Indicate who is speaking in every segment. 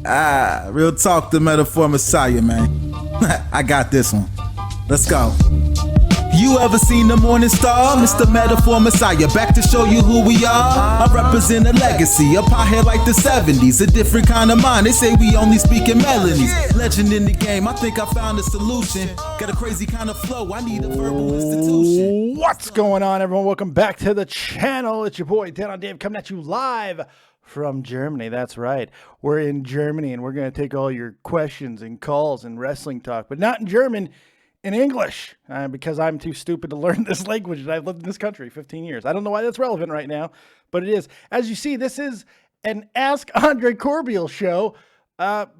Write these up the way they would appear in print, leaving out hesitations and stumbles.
Speaker 1: Real talk, the metaphor messiah, man. I got this one. Let's go. You ever seen the morning star? Mr. Metaphor Messiah, back to show you who we are. I represent a legacy, a pothead like the 70s, a different kind of mind. They say we only speak in melodies. Legend in the game, I think I found a solution. Got a crazy kind of flow, I need a verbal institution.
Speaker 2: What's going on, everyone? Welcome back to the channel. It's your boy, Dead on Dave, coming at you live from Germany. That's right. We're in Germany, and we're going to take all your questions and calls and wrestling talk, but not in German. In English, because I'm too stupid to learn this language, and I've lived in this country 15 years. I don't know why that's relevant right now, but it is. As you see, this is an Ask Andre Corbeil show, but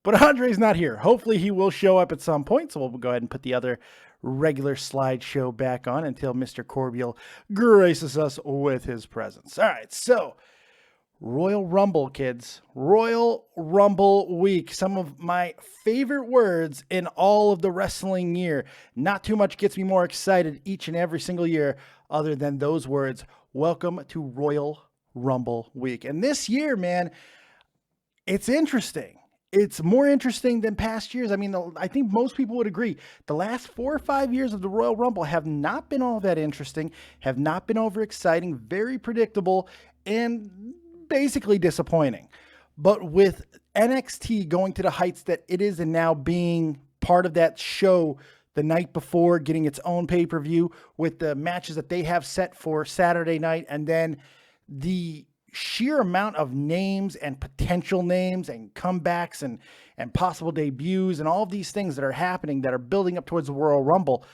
Speaker 2: Andre's not here. Hopefully he will show up at some point, so we'll go ahead and put the other regular slideshow back on until Mr. Corbiell graces us with his presence. All right, so Royal Rumble, kids. Royal Rumble week. Some of my favorite words in all of the wrestling year. Not too much gets me more excited each and every single year other than those words. Welcome to Royal Rumble week. And this year, man, it's interesting. It's more interesting than past years. I mean, I think most people would agree. The last 4 or 5 years of the Royal Rumble have not been all that interesting, have not been overexciting, very predictable, and basically disappointing. But with NXT going to the heights that it is and now being part of that show the night before, getting its own pay-per-view with the matches that they have set for Saturday night, and then the sheer amount of names and potential names and comebacks and possible debuts and all of these things that are happening that are building up towards the Royal Rumble,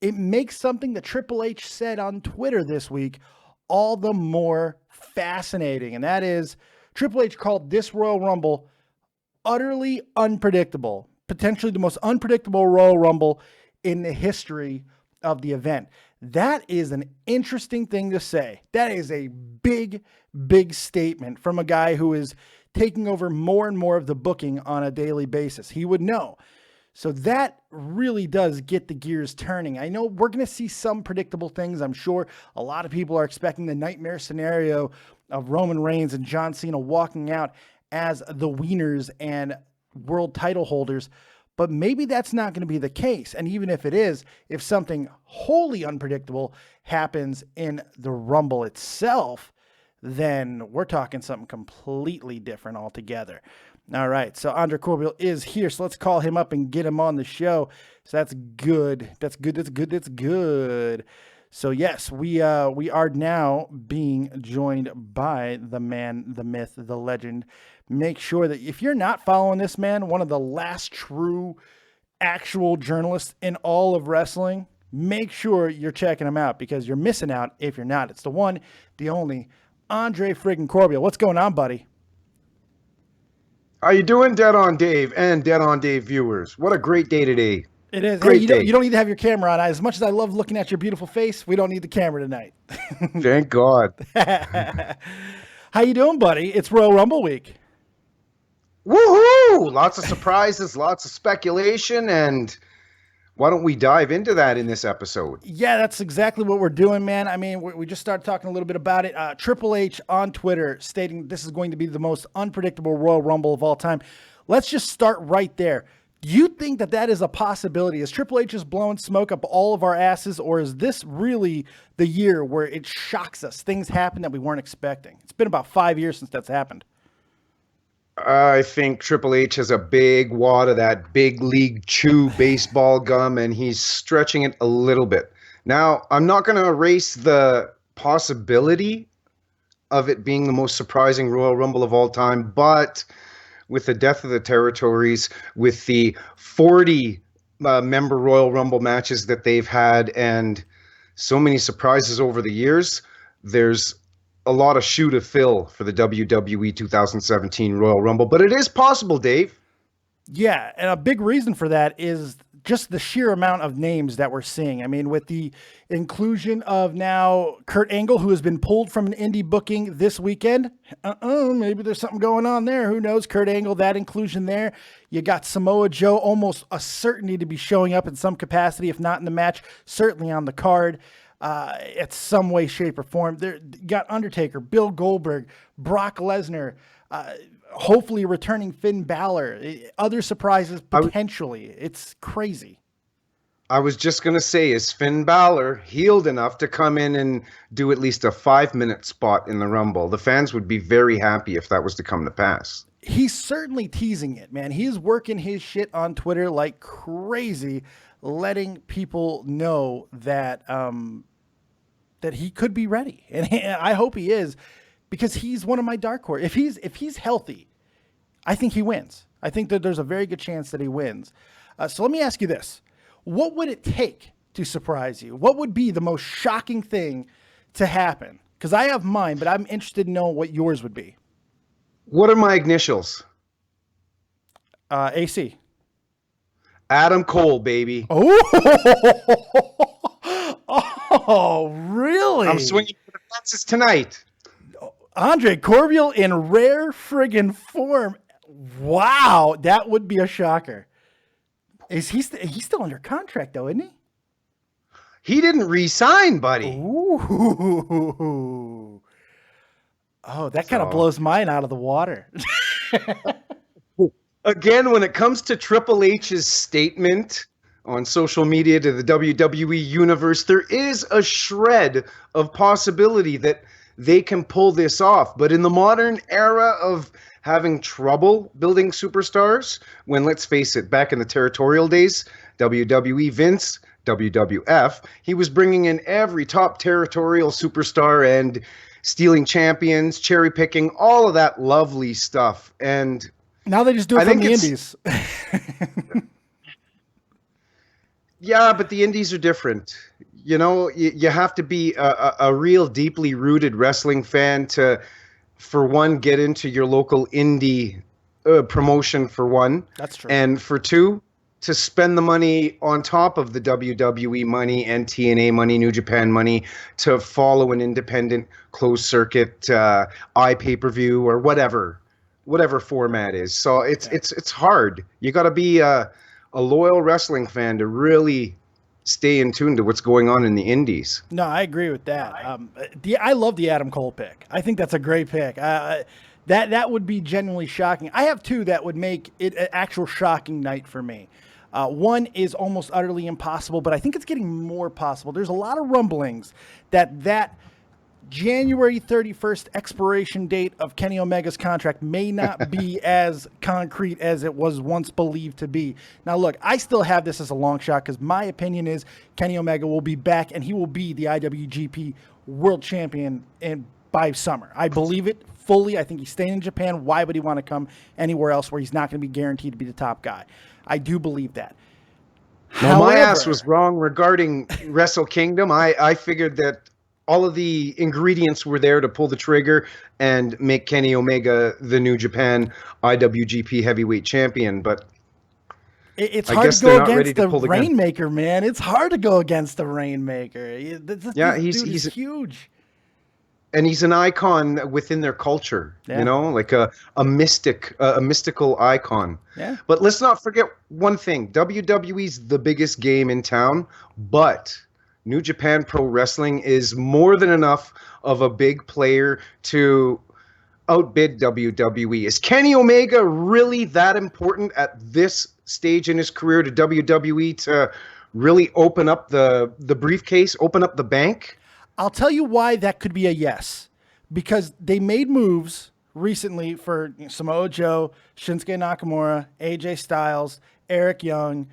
Speaker 2: it makes something that Triple H said on Twitter this week all the more fascinating, and that is Triple H called this Royal Rumble utterly unpredictable, potentially the most unpredictable Royal Rumble in the history of the event. That is an interesting thing to say. That is a big, big statement from a guy who is taking over more and more of the booking on a daily basis. He would know. So that really does get the gears turning. I know we're going to see some predictable things. I'm sure a lot of people are expecting the nightmare scenario of Roman Reigns and John Cena walking out as the wieners and world title holders. But maybe that's not going to be the case. And even if it is, if something wholly unpredictable happens in the Rumble itself, then we're talking something completely different altogether. All right, so Andre Corbeil is here, so let's call him up and get him on the show. So that's good. That's good. That's good. That's good. So yes, we are now being joined by the man, the myth, the legend. Make sure that if you're not following this man, one of the last true actual journalists in all of wrestling, make sure you're checking him out because you're missing out if you're not. It's the one, the only, Andre friggin' Corbeil. What's going on, buddy?
Speaker 3: How you doing, Dead on Dave and Dead on Dave viewers? What a great day today.
Speaker 2: It is.
Speaker 3: Great
Speaker 2: day.
Speaker 3: Day.
Speaker 2: You don't need to have your camera on. As much as I love looking at your beautiful face, we don't need the camera tonight.
Speaker 3: Thank God.
Speaker 2: How you doing, buddy? It's Royal Rumble week.
Speaker 3: Woohoo! Lots of surprises, lots of speculation, and why don't we dive into that in this episode?
Speaker 2: Yeah, that's exactly what we're doing, man. I mean, we just started talking a little bit about it. Triple H on Twitter stating this is going to be the most unpredictable Royal Rumble of all time. Let's just start right there. Do you think that that is a possibility? Is Triple H just blowing smoke up all of our asses, or is this really the year where it shocks us? Things happen that we weren't expecting. It's been about 5 years since that's happened.
Speaker 3: I think Triple H has a big wad of that big league chew baseball gum, and he's stretching it a little bit. Now, I'm not going to erase the possibility of it being the most surprising Royal Rumble of all time, but with the death of the territories, with the 40 member Royal Rumble matches that they've had, and so many surprises over the years, there's a lot of shoe to fill for the WWE 2017 Royal Rumble, but it is possible, Dave.
Speaker 2: Yeah, and a big reason for that is just the sheer amount of names that we're seeing. I mean, with the inclusion of now Kurt Angle, who has been pulled from an indie booking this weekend. Maybe there's something going on there. Who knows? Kurt Angle, that inclusion there. You got Samoa Joe, almost a certainty to be showing up in some capacity, if not in the match, certainly on the card. At some way, shape, or form. There, you got Undertaker, Bill Goldberg, Brock Lesnar, hopefully returning Finn Balor, other surprises potentially. It's crazy.
Speaker 3: I was just going to say, is Finn Balor healed enough to come in and do at least a 5-minute spot in the Rumble? The fans would be very happy if that was to come to pass.
Speaker 2: He's certainly teasing it, man. He's working his shit on Twitter like crazy, letting people know that that he could be ready. And I hope he is, because he's one of my dark horse. If he's healthy, I think he wins. I think that there's a very good chance that he wins. So let me ask you this. What would it take to surprise you? What would be the most shocking thing to happen? Because I have mine, but I'm interested to know what yours would be.
Speaker 3: What are my initials?
Speaker 2: AC.
Speaker 3: Adam Cole, baby.
Speaker 2: Oh, really?
Speaker 3: I'm swinging for the fences tonight.
Speaker 2: Andre Corbeil in rare friggin' form. Wow, that would be a shocker. Is he's still under contract though, isn't he?
Speaker 3: He didn't re-sign, buddy.
Speaker 2: Ooh. Oh, that kind of blows mine out of the water.
Speaker 3: Again, when it comes to Triple H's statement on social media to the WWE universe, there is a shred of possibility that they can pull this off. But in the modern era of having trouble building superstars, when, let's face it, back in the territorial days, WWE Vince, WWF, he was bringing in every top territorial superstar and stealing champions, cherry picking, all of that lovely stuff. And
Speaker 2: now they just do it from the indies.
Speaker 3: Yeah, but the indies are different. You know, you have to be a real deeply rooted wrestling fan to, for one, get into your local indie promotion, for one.
Speaker 2: That's true.
Speaker 3: And for two, to spend the money on top of the WWE money and TNA money, New Japan money, to follow an independent closed circuit iPay-per-view or whatever format is. So it's hard. You got to be a loyal wrestling fan to really stay in tune to what's going on in the indies.
Speaker 2: No, I agree with that. I love the Adam Cole pick. I think that's a great pick. That would be genuinely shocking. I have two that would make it an actual shocking night for me. One is almost utterly impossible, but I think it's getting more possible. There's a lot of rumblings that January 31st expiration date of Kenny Omega's contract may not be as concrete as it was once believed to be. Now, look, I still have this as a long shot because my opinion is Kenny Omega will be back and he will be the IWGP World Champion by summer. I believe it fully. I think he's staying in Japan. Why would he want to come anywhere else where he's not going to be guaranteed to be the top guy? I do believe that.
Speaker 3: Now, my ass was wrong regarding Wrestle Kingdom. I figured that all of the ingredients were there to pull the trigger and make Kenny Omega the New Japan IWGP Heavyweight Champion, but
Speaker 2: it's hard to go against the Rainmaker, man. It's hard to go against the Rainmaker. He's huge.
Speaker 3: And he's an icon within their culture, you know, like a mystical icon.
Speaker 2: Yeah.
Speaker 3: But let's not forget one thing. WWE's the biggest game in town, but New Japan Pro Wrestling is more than enough of a big player to outbid WWE. Is Kenny Omega really that important at this stage in his career to WWE to really open up the briefcase, open up the bank?
Speaker 2: I'll tell you why that could be a yes. Because they made moves recently for Samoa Joe, Shinsuke Nakamura, AJ Styles, Eric Young,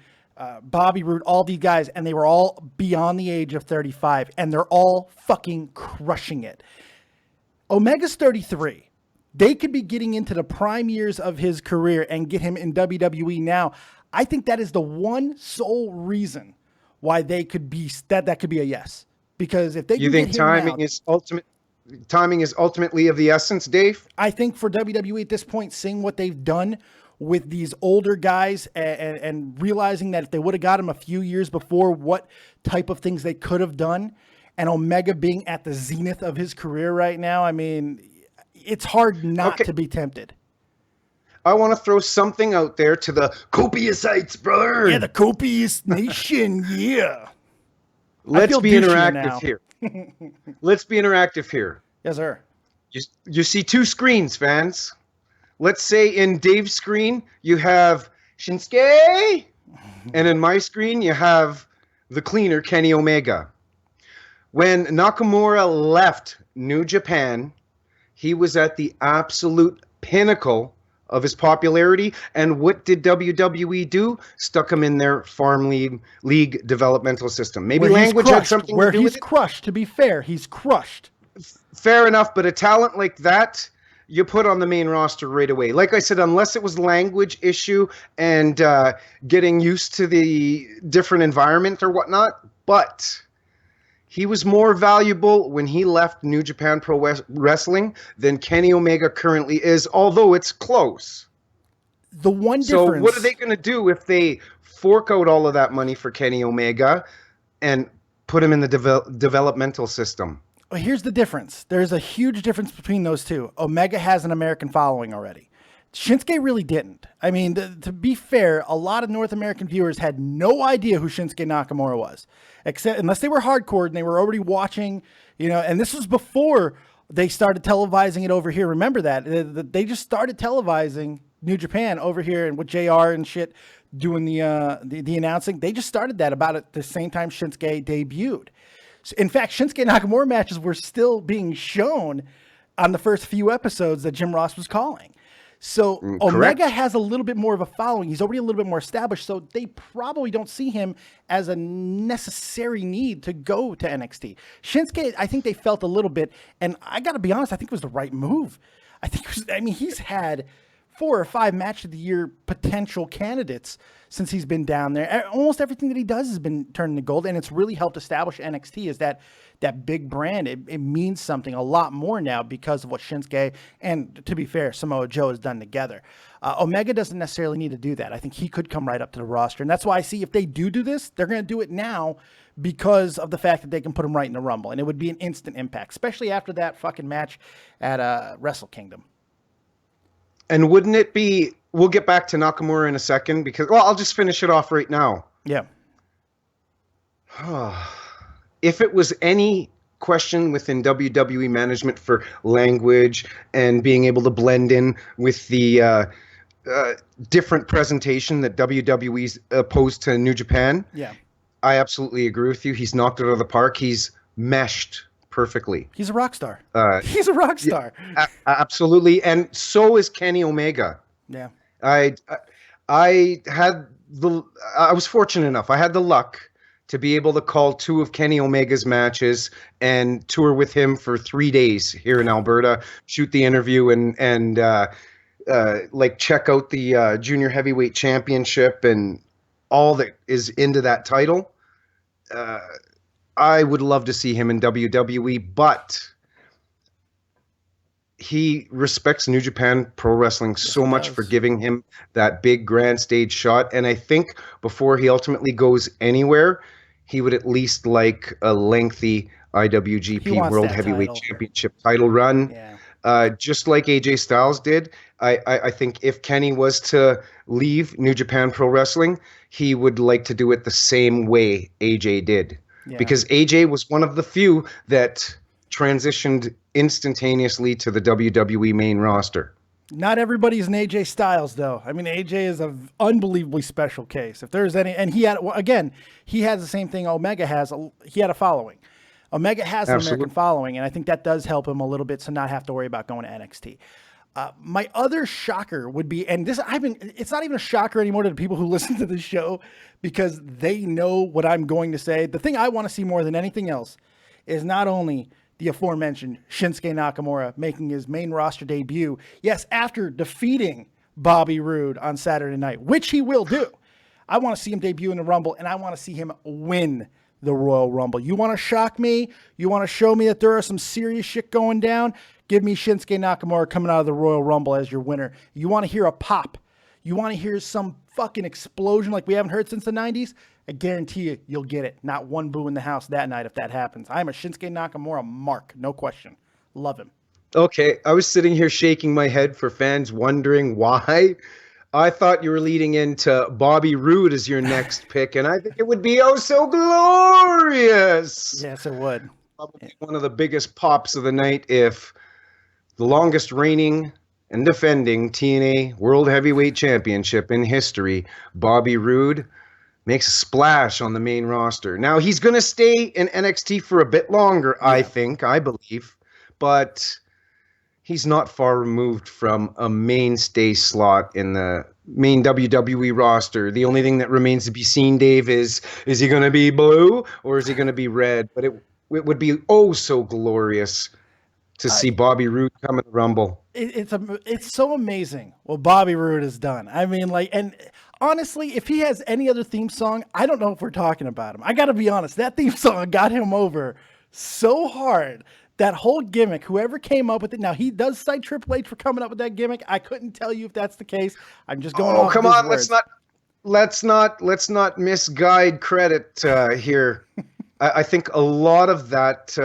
Speaker 2: Bobby Roode, all these guys, and they were all beyond the age of 35, and they're all fucking crushing it. Omega's 33. They could be getting into the prime years of his career and get him in WWE now. I think that is the one sole reason why they could be that could be a yes. Because if they
Speaker 3: you think timing is ultimately of the essence, Dave?
Speaker 2: I think for WWE at this point, seeing what they've done with these older guys and realizing that if they would have got him a few years before, what type of things they could have done, and Omega being at the zenith of his career right now, I mean, it's hard not to be tempted.
Speaker 3: I want to throw something out there to the Copiousites, brother.
Speaker 2: Yeah, the Copious Nation, yeah.
Speaker 3: Let's be interactive here. Let's be interactive here.
Speaker 2: Yes, sir.
Speaker 3: You see two screens, fans. let's say in Dave's screen, you have Shinsuke, and in my screen, you have the cleaner, Kenny Omega. When Nakamura left New Japan, he was at the absolute pinnacle of his popularity. And what did WWE do? Stuck him in their farm league developmental system. Maybe language had something to do with it.
Speaker 2: He's crushed, to be fair. He's crushed.
Speaker 3: Fair enough, but a talent like that, you put on the main roster right away. Like I said, unless it was language issue and getting used to the different environment or whatnot, but he was more valuable when he left New Japan Pro Wrestling than Kenny Omega currently is, although it's close.
Speaker 2: The one difference...
Speaker 3: So what are they going to do if they fork out all of that money for Kenny Omega and put him in the developmental system?
Speaker 2: Well, here's the difference. There's a huge difference between those two. Omega has an American following already. Shinsuke really didn't. I mean, to be fair, a lot of North American viewers had no idea who Shinsuke Nakamura was, except unless they were hardcore and they were already watching, and this was before they started televising it over here. Remember that. They just started televising New Japan over here, and with JR and shit doing the announcing. They just started that about at the same time Shinsuke debuted. In fact, Shinsuke Nakamura matches were still being shown on the first few episodes that Jim Ross was calling. So Omega has a little bit more of a following. He's already a little bit more established. So they probably don't see him as a necessary need to go to NXT. Shinsuke, I think they felt a little bit, and I got to be honest, I think it was the right move. He's had 4 or 5 match of the year potential candidates since he's been down there. Almost everything that he does has been turned into gold, and it's really helped establish NXT as that big brand. It means something a lot more now because of what Shinsuke and, to be fair, Samoa Joe has done together. Omega doesn't necessarily need to do that. I think he could come right up to the roster, and that's why I see if they do this, they're going to do it now because of the fact that they can put him right in the Rumble, and it would be an instant impact, especially after that fucking match at Wrestle Kingdom.
Speaker 3: And wouldn't it be, we'll get back to Nakamura in a second because, well, I'll just finish it off right now.
Speaker 2: Yeah.
Speaker 3: If it was any question within WWE management for language and being able to blend in with the different presentation that WWE's opposed to New Japan,
Speaker 2: yeah,
Speaker 3: I absolutely agree with you. He's knocked it out of the park. He's meshed perfectly.
Speaker 2: He's a rock star. He's a rock star.
Speaker 3: Yeah, absolutely. And so is Kenny Omega.
Speaker 2: Yeah.
Speaker 3: I was fortunate enough. I had the luck to be able to call 2 of Kenny Omega's matches and tour with him for 3 days here in Alberta, shoot the interview and check out the junior heavyweight championship and all that is into that title. I would love to see him in WWE, but he respects New Japan Pro Wrestling so much for giving him that big grand stage shot. And I think before he ultimately goes anywhere, he would at least like a lengthy IWGP World Heavyweight Championship title run. Yeah. Just like AJ Styles did. I think if Kenny was to leave New Japan Pro Wrestling, he would like to do it the same way AJ did. Yeah. Because AJ was one of the few that transitioned instantaneously to the WWE main roster.
Speaker 2: Not everybody's an AJ Styles, though. I mean, AJ is an unbelievably special case. If there's any, and he had the same thing Omega has. He had a following. Omega has an American following, and I think that does help him a little bit to not have to worry about going to NXT. My other shocker would be, and it's not even a shocker anymore to the people who listen to the show because they know what I'm going to say. The thing I want to see more than anything else is not only the aforementioned Shinsuke Nakamura making his main roster debut, yes, after defeating Bobby Roode on Saturday night, which he will do. I want to see him debut in the Rumble, and I want to see him win the Royal Rumble. You want to shock me? You want to show me that there are some serious shit going down? Give me Shinsuke Nakamura coming out of the Royal Rumble as your winner. You want to hear a pop? You want to hear some fucking explosion like we haven't heard since the 90s? I guarantee you, you'll get it. Not one boo in the house that night if that happens. I'm a Shinsuke Nakamura mark, no question. Love him.
Speaker 3: Okay, I was sitting here shaking my head for fans wondering why. I thought you were leading into Bobby Roode as your next pick, and I think it would be oh so glorious.
Speaker 2: Yes, it would.
Speaker 3: Probably one of the biggest pops of the night if the longest reigning and defending TNA World Heavyweight Championship in history, Bobby Roode, makes a splash on the main roster. Now, he's going to stay in NXT for a bit longer, I believe, but he's not far removed from a mainstay slot in the main WWE roster. The only thing that remains to be seen, Dave, is he going to be blue or is he going to be red? But it would be oh so glorious to see Bobby Roode come in the Rumble.
Speaker 2: It's so amazing what Bobby Roode has done. I mean, like, and honestly, if he has any other theme song, I don't know if we're talking about him. I got to be honest, that theme song got him over so hard. That whole gimmick, whoever came up with it. Now, he does cite Triple H for coming up with that gimmick. I couldn't tell you if that's the case. I'm just going off
Speaker 3: come
Speaker 2: his
Speaker 3: on,
Speaker 2: words.
Speaker 3: let's not misguide credit here. I think a lot of that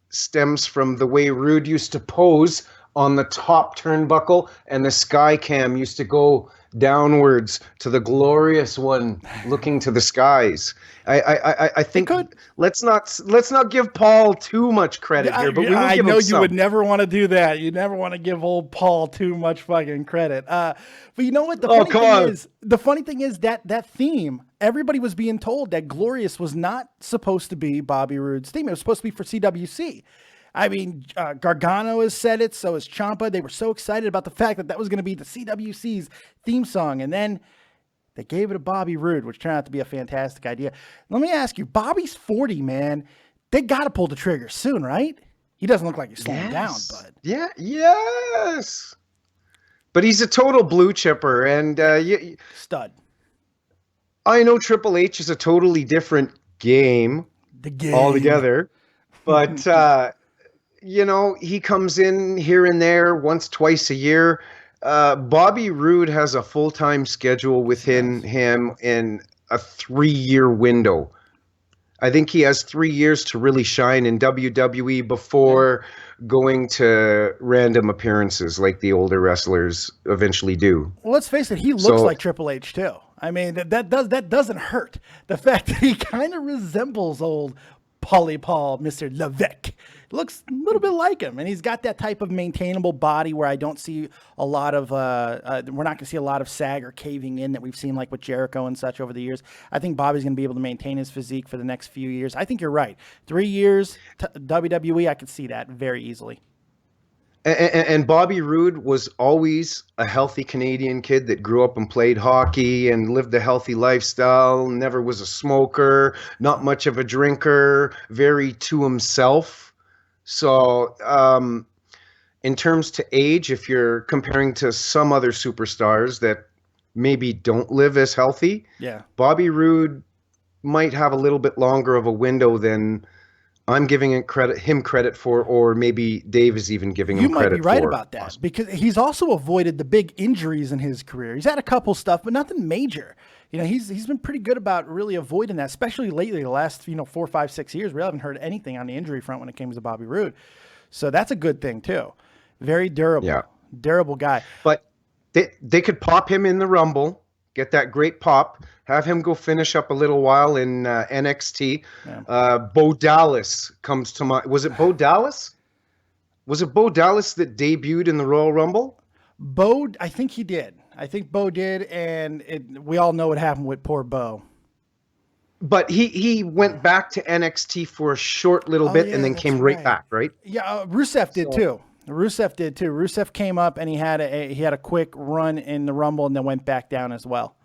Speaker 3: stems from the way Roode used to pose on the top turnbuckle, and the sky cam used to go downwards to the glorious one looking to the skies. I think let's not give Paul too much credit here, but we will
Speaker 2: I
Speaker 3: give
Speaker 2: know
Speaker 3: him
Speaker 2: you
Speaker 3: some.
Speaker 2: would never want to do that. You never want to give old Paul too much fucking credit. But you know what? The funny thing is that theme, everybody was being told that Glorious was not supposed to be Bobby Roode's theme. It was supposed to be for CWC. I mean, Gargano has said it, so has Ciampa. They were so excited about the fact that was going to be the CWC's theme song, and then they gave it to Bobby Roode, which turned out to be a fantastic idea. Let me ask you, Bobby's 40, man. They got to pull the trigger soon, right? He doesn't look like he's slowing down, but
Speaker 3: yes. But he's a total blue chipper, and
Speaker 2: stud.
Speaker 3: I know Triple H is a totally different game altogether, but he comes in here and there once, twice a year. Bobby Roode has a full-time schedule within him in a 3-year window. I think he has 3 years to really shine in WWE before going to random appearances like the older wrestlers eventually do.
Speaker 2: Well, let's face it, he looks like Triple H too. I mean, that doesn't hurt. The fact that he kind of resembles old Paulie Paul, Mr. Levesque. Looks a little bit like him, and he's got that type of maintainable body where I don't see a lot of we're not going to see a lot of sag or caving in that we've seen like with Jericho and such over the years. I think Bobby's going to be able to maintain his physique for the next few years. I think you're right. 3 years WWE, I could see that very easily.
Speaker 3: And Bobby Roode was always a healthy Canadian kid that grew up and played hockey and lived a healthy lifestyle, never was a smoker, not much of a drinker, very to himself. So in terms to age, if you're comparing to some other superstars that maybe don't live as healthy, Bobby Roode might have a little bit longer of a window than I'm giving him credit for, or maybe Dave is even giving him credit for.
Speaker 2: You might be right about that, because he's also avoided the big injuries in his career. He's had a couple stuff, but nothing major. He's been pretty good about really avoiding that, especially lately, the last 4, 5, 6 years. We haven't heard anything on the injury front when it comes to Bobby Roode. So that's a good thing too. Very durable, durable guy.
Speaker 3: But they could pop him in the Rumble, get that great pop, have him go finish up a little while in NXT. Bo Dallas comes to mind. Was it Bo Dallas? Was it Bo Dallas that debuted in the Royal Rumble?
Speaker 2: Bo, I think he did. I think Bo did, and we all know what happened with poor Bo.
Speaker 3: But he went back to NXT for a short little bit and then came right back, right?
Speaker 2: Yeah, Rusev did too. Rusev did too. Rusev came up and he had a quick run in the Rumble and then went back down as well.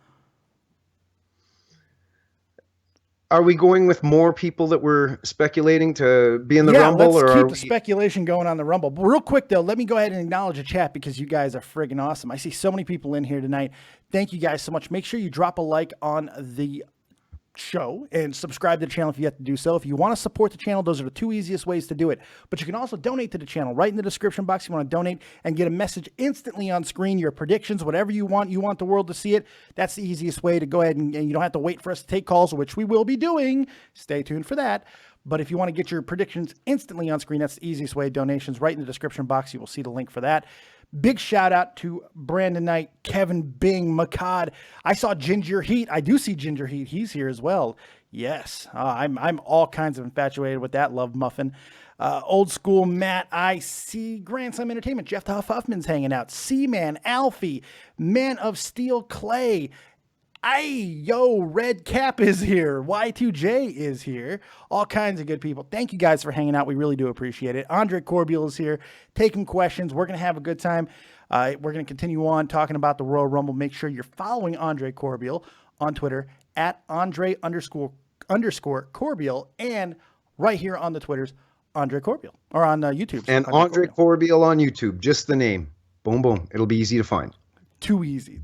Speaker 3: Are we going with more people that we're speculating to be in the Rumble?
Speaker 2: Let's keep the speculation going on the Rumble. But real quick, though, let me go ahead and acknowledge the chat because you guys are friggin' awesome. I see so many people in here tonight. Thank you guys so much. Make sure you drop a like on the show and subscribe to the channel if you have to do so. If you want to support the channel, those are the two easiest ways to do it. But you can also donate to the channel right in the description box. You want to donate and get a message instantly on screen, your predictions, whatever you want the world to see it. That's the easiest way to go ahead and you don't have to wait for us to take calls, which we will be doing. Stay tuned for that. But if you want to get your predictions instantly on screen, that's the easiest way. Donations right in the description box. You will see the link for that. Big shout out to Brandon Knight, Kevin Bing, Makad. I saw Ginger Heat. I do see Ginger Heat. He's here as well. Yes, I'm all kinds of infatuated with that love muffin. Old school Matt, I see Grand Slam Entertainment. Jeff the Huffman's hanging out. C-Man, Alfie, Man of Steel Clay. Red Cap is here. Y2J is here. All kinds of good people. Thank you guys for hanging out. We really do appreciate it. Andre Corbeil is here taking questions. We're going to have a good time. We're going to continue on talking about the Royal Rumble. Make sure you're following Andre Corbeil on Twitter at Andre_Corbeil and right here on the Twitters, Andre Corbeil, or on YouTube.
Speaker 3: And Andre Corbeil on YouTube, just the name. Boom, boom. It'll be easy to find.
Speaker 2: Too easy.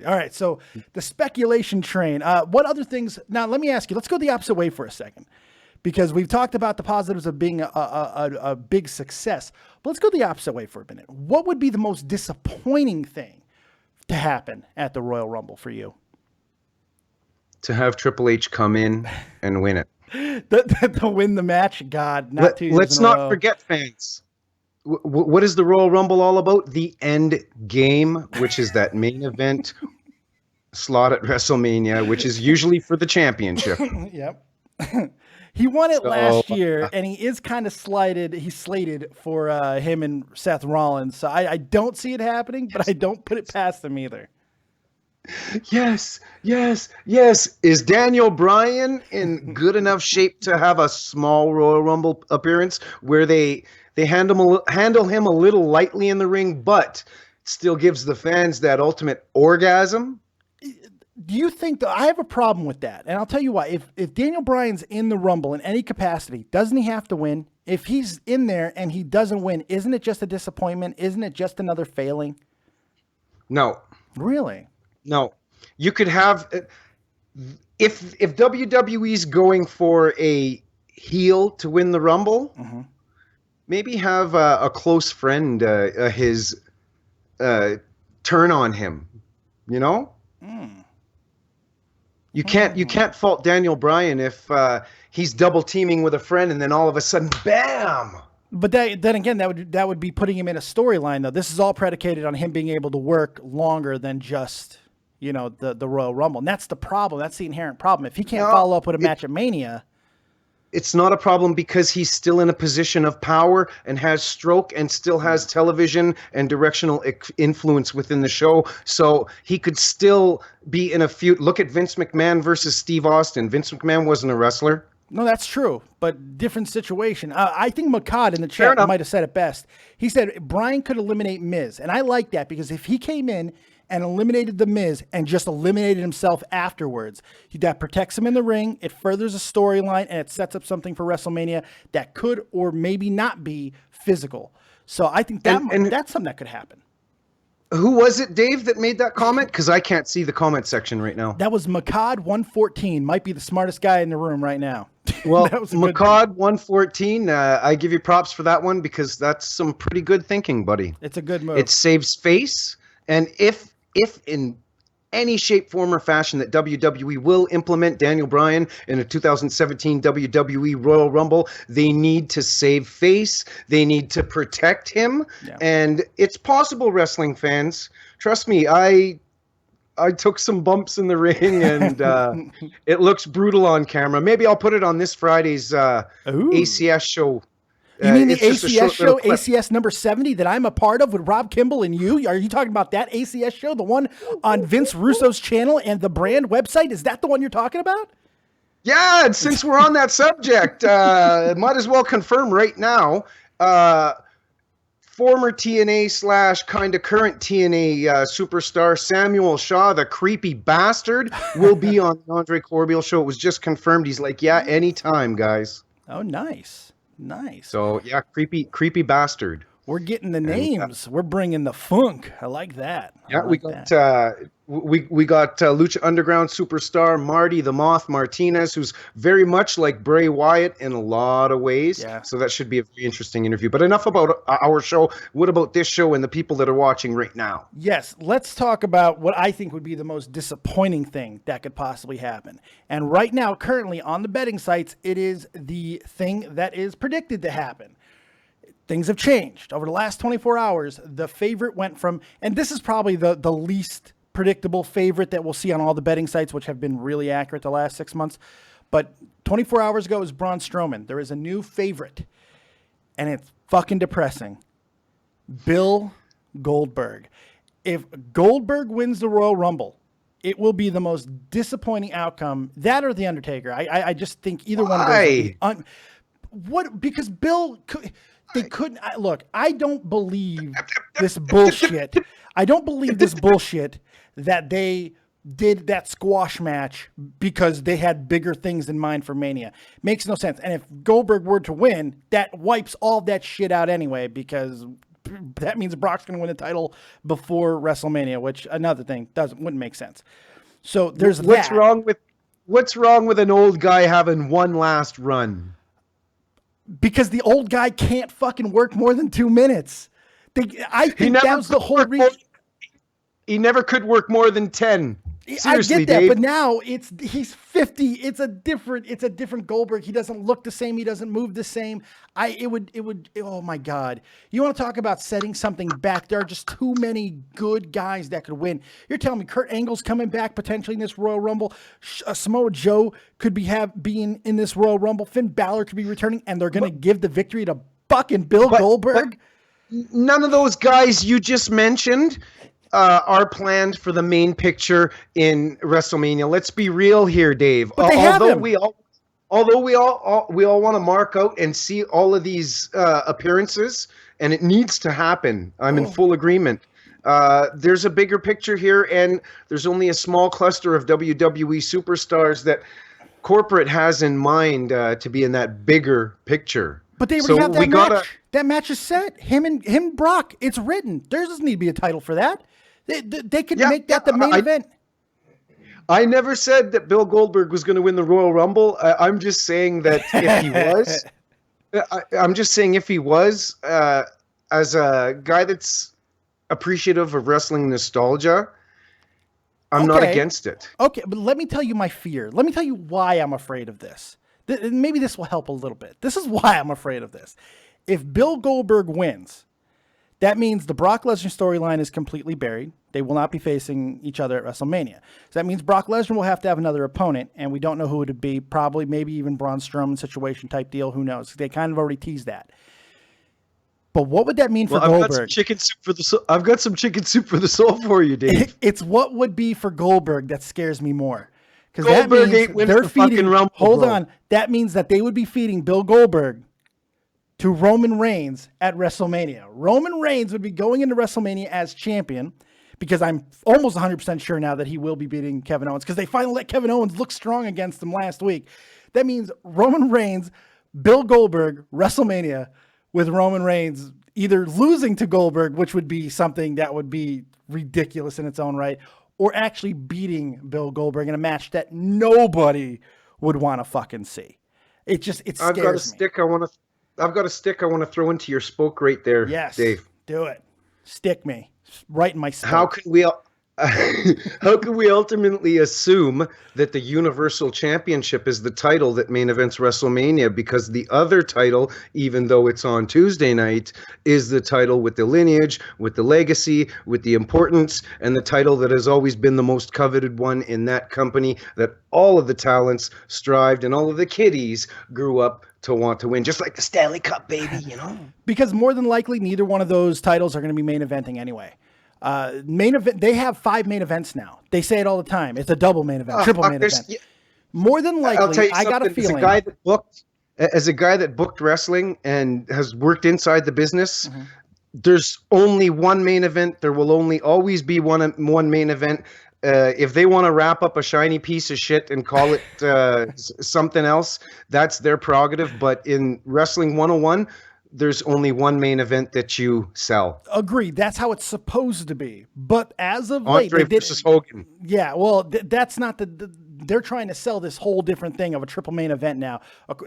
Speaker 2: All right, so the speculation train. What other things? Now, let me ask you. Let's go the opposite way for a second, because we've talked about the positives of being a big success. But let's go the opposite way for a minute. What would be the most disappointing thing to happen at the Royal Rumble for you?
Speaker 3: To have Triple H come in and win it.
Speaker 2: To win the match? God, not 2 years
Speaker 3: Let's
Speaker 2: in a
Speaker 3: not
Speaker 2: row.
Speaker 3: forget, fans. What is the Royal Rumble all about? The end game, which is that main event slot at WrestleMania, which is usually for the championship.
Speaker 2: Yep. He won it last year, and he is kind of slated. He's slated for him and Seth Rollins. So I don't see it happening, but I don't put it past him either.
Speaker 3: Yes. Is Daniel Bryan in good enough shape to have a small Royal Rumble appearance where they handle him a little lightly in the ring, but still gives the fans that ultimate orgasm?
Speaker 2: Do you think that I have a problem with that? And I'll tell you why. If Daniel Bryan's in the Rumble in any capacity, doesn't he have to win? If he's in there and he doesn't win, isn't it just a disappointment? Isn't it just another failing?
Speaker 3: No.
Speaker 2: Really?
Speaker 3: No. You could have if WWE's going for a heel to win the Rumble, maybe have a close friend his turn on him, you know? You can't fault Daniel Bryan if he's double teaming with a friend and then all of a sudden, bam!
Speaker 2: But then again, that would be putting him in a storyline, though. This is all predicated on him being able to work longer than just, the Royal Rumble. And that's the problem. That's the inherent problem. If he can't follow up with a match at Mania.
Speaker 3: It's not a problem because he's still in a position of power and has stroke and still has television and directional influence within the show. So he could still be in a feud. Look at Vince McMahon versus Steve Austin. Vince McMahon wasn't a wrestler.
Speaker 2: No, that's true, but different situation. I think Makad in the chat might have said it best. He said Bryan could eliminate Miz, and I like that because if he came in and eliminated the Miz and just eliminated himself afterwards, that protects him in the ring, it furthers a storyline, and it sets up something for WrestleMania that could or maybe not be physical. So I think that's something that could happen.
Speaker 3: Who was it, Dave, that made that comment? Because I can't see the comment section right now.
Speaker 2: That was Makad114. Might be the smartest guy in the room right now.
Speaker 3: Well, Makad114, I give you props for that one because that's some pretty good thinking, buddy.
Speaker 2: It's a good move.
Speaker 3: It saves face. And if in any shape, form, or fashion that WWE will implement Daniel Bryan in a 2017 WWE Royal Rumble, they need to save face. They need to protect him. Yeah. And it's possible, wrestling fans. Trust me, I took some bumps in the ring, and it looks brutal on camera. Maybe I'll put it on this Friday's ACS show.
Speaker 2: You mean the ACS show, ACS number 70 that I'm a part of with Rob Kimball and you? Are you talking about that ACS show, the one on Vince Russo's channel and the brand website? Is that the one you're talking about?
Speaker 3: Yeah, and since we're on that subject, might as well confirm right now. Former TNA / kind of current TNA superstar Samuel Shaw, the creepy bastard, will be on the Andre Corbeil Show. It was just confirmed. He's like, yeah, anytime, guys.
Speaker 2: Oh, nice. Nice.
Speaker 3: So yeah, creepy bastard.
Speaker 2: We're getting the names. We're bringing the funk. I like that.
Speaker 3: Yeah, we got Lucha Underground superstar Marty the Moth Martinez, who's very much like Bray Wyatt in a lot of ways. Yeah. So that should be a very interesting interview. But enough about our show. What about this show and the people that are watching right now?
Speaker 2: Yes, let's talk about what I think would be the most disappointing thing that could possibly happen. And right now, currently on the betting sites, it is the thing that is predicted to happen. things have changed. Over the last 24 hours, the favorite went from, and this is probably the least predictable favorite that we'll see on all the betting sites, which have been really accurate the last 6 months. But 24 hours ago was Braun Strowman. There is a new favorite, and it's fucking depressing. Bill Goldberg. If Goldberg wins the Royal Rumble, it will be the most disappointing outcome. That or the Undertaker. I just think either one of those. What? Because Bill, they couldn't. Look, I don't believe this bullshit. I don't believe this bullshit that they did that squash match because they had bigger things in mind for Mania. Makes no sense. And if Goldberg were to win, that wipes all that shit out anyway, because that means Brock's going to win the title before WrestleMania, which another thing wouldn't make sense. So there's
Speaker 3: what's wrong with an old guy having one last run?
Speaker 2: Because the old guy can't fucking work more than 2 minutes. I think that was the whole reason.
Speaker 3: He never could work more than 10. Seriously,
Speaker 2: I get that,
Speaker 3: Dave.
Speaker 2: but now he's 50. It's a different Goldberg. He doesn't look the same. He doesn't move the same. It would. Oh my God! You want to talk about setting something back? There are just too many good guys that could win. You're telling me Kurt Angle's coming back potentially in this Royal Rumble. Samoa Joe could being in this Royal Rumble. Finn Balor could be returning, and they're going to give the victory to fucking Bill Goldberg.
Speaker 3: But none of those guys you just mentioned are planned for the main picture in WrestleMania. Let's be real here, Dave.
Speaker 2: But they have him.
Speaker 3: Although we all want to mark out and see all of these appearances, and it needs to happen. I'm in full agreement. There's a bigger picture here, and there's only a small cluster of WWE superstars that corporate has in mind to be in that bigger picture.
Speaker 2: But they already have that match. That match is set. Him, Brock. It's written. There doesn't need to be a title for that. They could make that the main event.
Speaker 3: I never said that Bill Goldberg was going to win the Royal Rumble. I'm just saying that if he was, I'm just saying if he was, as a guy that's appreciative of wrestling nostalgia, I'm not against it.
Speaker 2: Okay, but let me tell you my fear. Let me tell you why I'm afraid of this. Maybe this will help a little bit. This is why I'm afraid of this. If Bill Goldberg wins, that means the Brock Lesnar storyline is completely buried. They will not be facing each other at WrestleMania. So that means Brock Lesnar will have to have another opponent, and we don't know who it would be. Probably, maybe even Braun Strowman situation type deal. Who knows? They kind of already teased that. But what would that mean for Goldberg?
Speaker 3: I've got some chicken soup for the soul for you, Dave.
Speaker 2: It's what would be for Goldberg that scares me more. Because that
Speaker 3: Goldberg
Speaker 2: means
Speaker 3: ain't winning the fucking Rumble.
Speaker 2: Hold on. That means that they would be feeding Bill Goldberg to Roman Reigns at WrestleMania. Roman Reigns would be going into WrestleMania as champion, because I'm almost 100% sure now that he will be beating Kevin Owens, because they finally let Kevin Owens look strong against him last week. That means Roman Reigns, Bill Goldberg, WrestleMania, with Roman Reigns either losing to Goldberg, which would be something that would be ridiculous in its own right, or actually beating Bill Goldberg in a match that nobody would want to fucking see. It scares me.
Speaker 3: I've got a stick I want to throw into your spoke right there,
Speaker 2: yes,
Speaker 3: Dave.
Speaker 2: Do it. Stick me right in my spoke.
Speaker 3: How can we ultimately assume that the Universal Championship is the title that main events WrestleMania, because the other title, even though it's on Tuesday night, is the title with the lineage, with the legacy, with the importance, and the title that has always been the most coveted one in that company that all of the talents strived and all of the kiddies grew up to want to win, just like the Stanley Cup, baby, you know?
Speaker 2: Because more than likely, neither one of those titles are going to be main eventing anyway. Main event. They have 5 main events now. They say it all the time. It's a double main event, triple main event.
Speaker 3: Yeah.
Speaker 2: More than likely, I got a feeling.
Speaker 3: As a guy that booked wrestling and has worked inside the business, there's only one main event. There will always be one main event. If they want to wrap up a shiny piece of shit and call it something else, that's their prerogative. But in Wrestling 101, there's only one main event that you sell.
Speaker 2: Agreed. That's how it's supposed to be. But as of late,
Speaker 3: Andre versus Hogan.
Speaker 2: Yeah, well, that's not they're trying to sell this whole different thing of a triple main event now.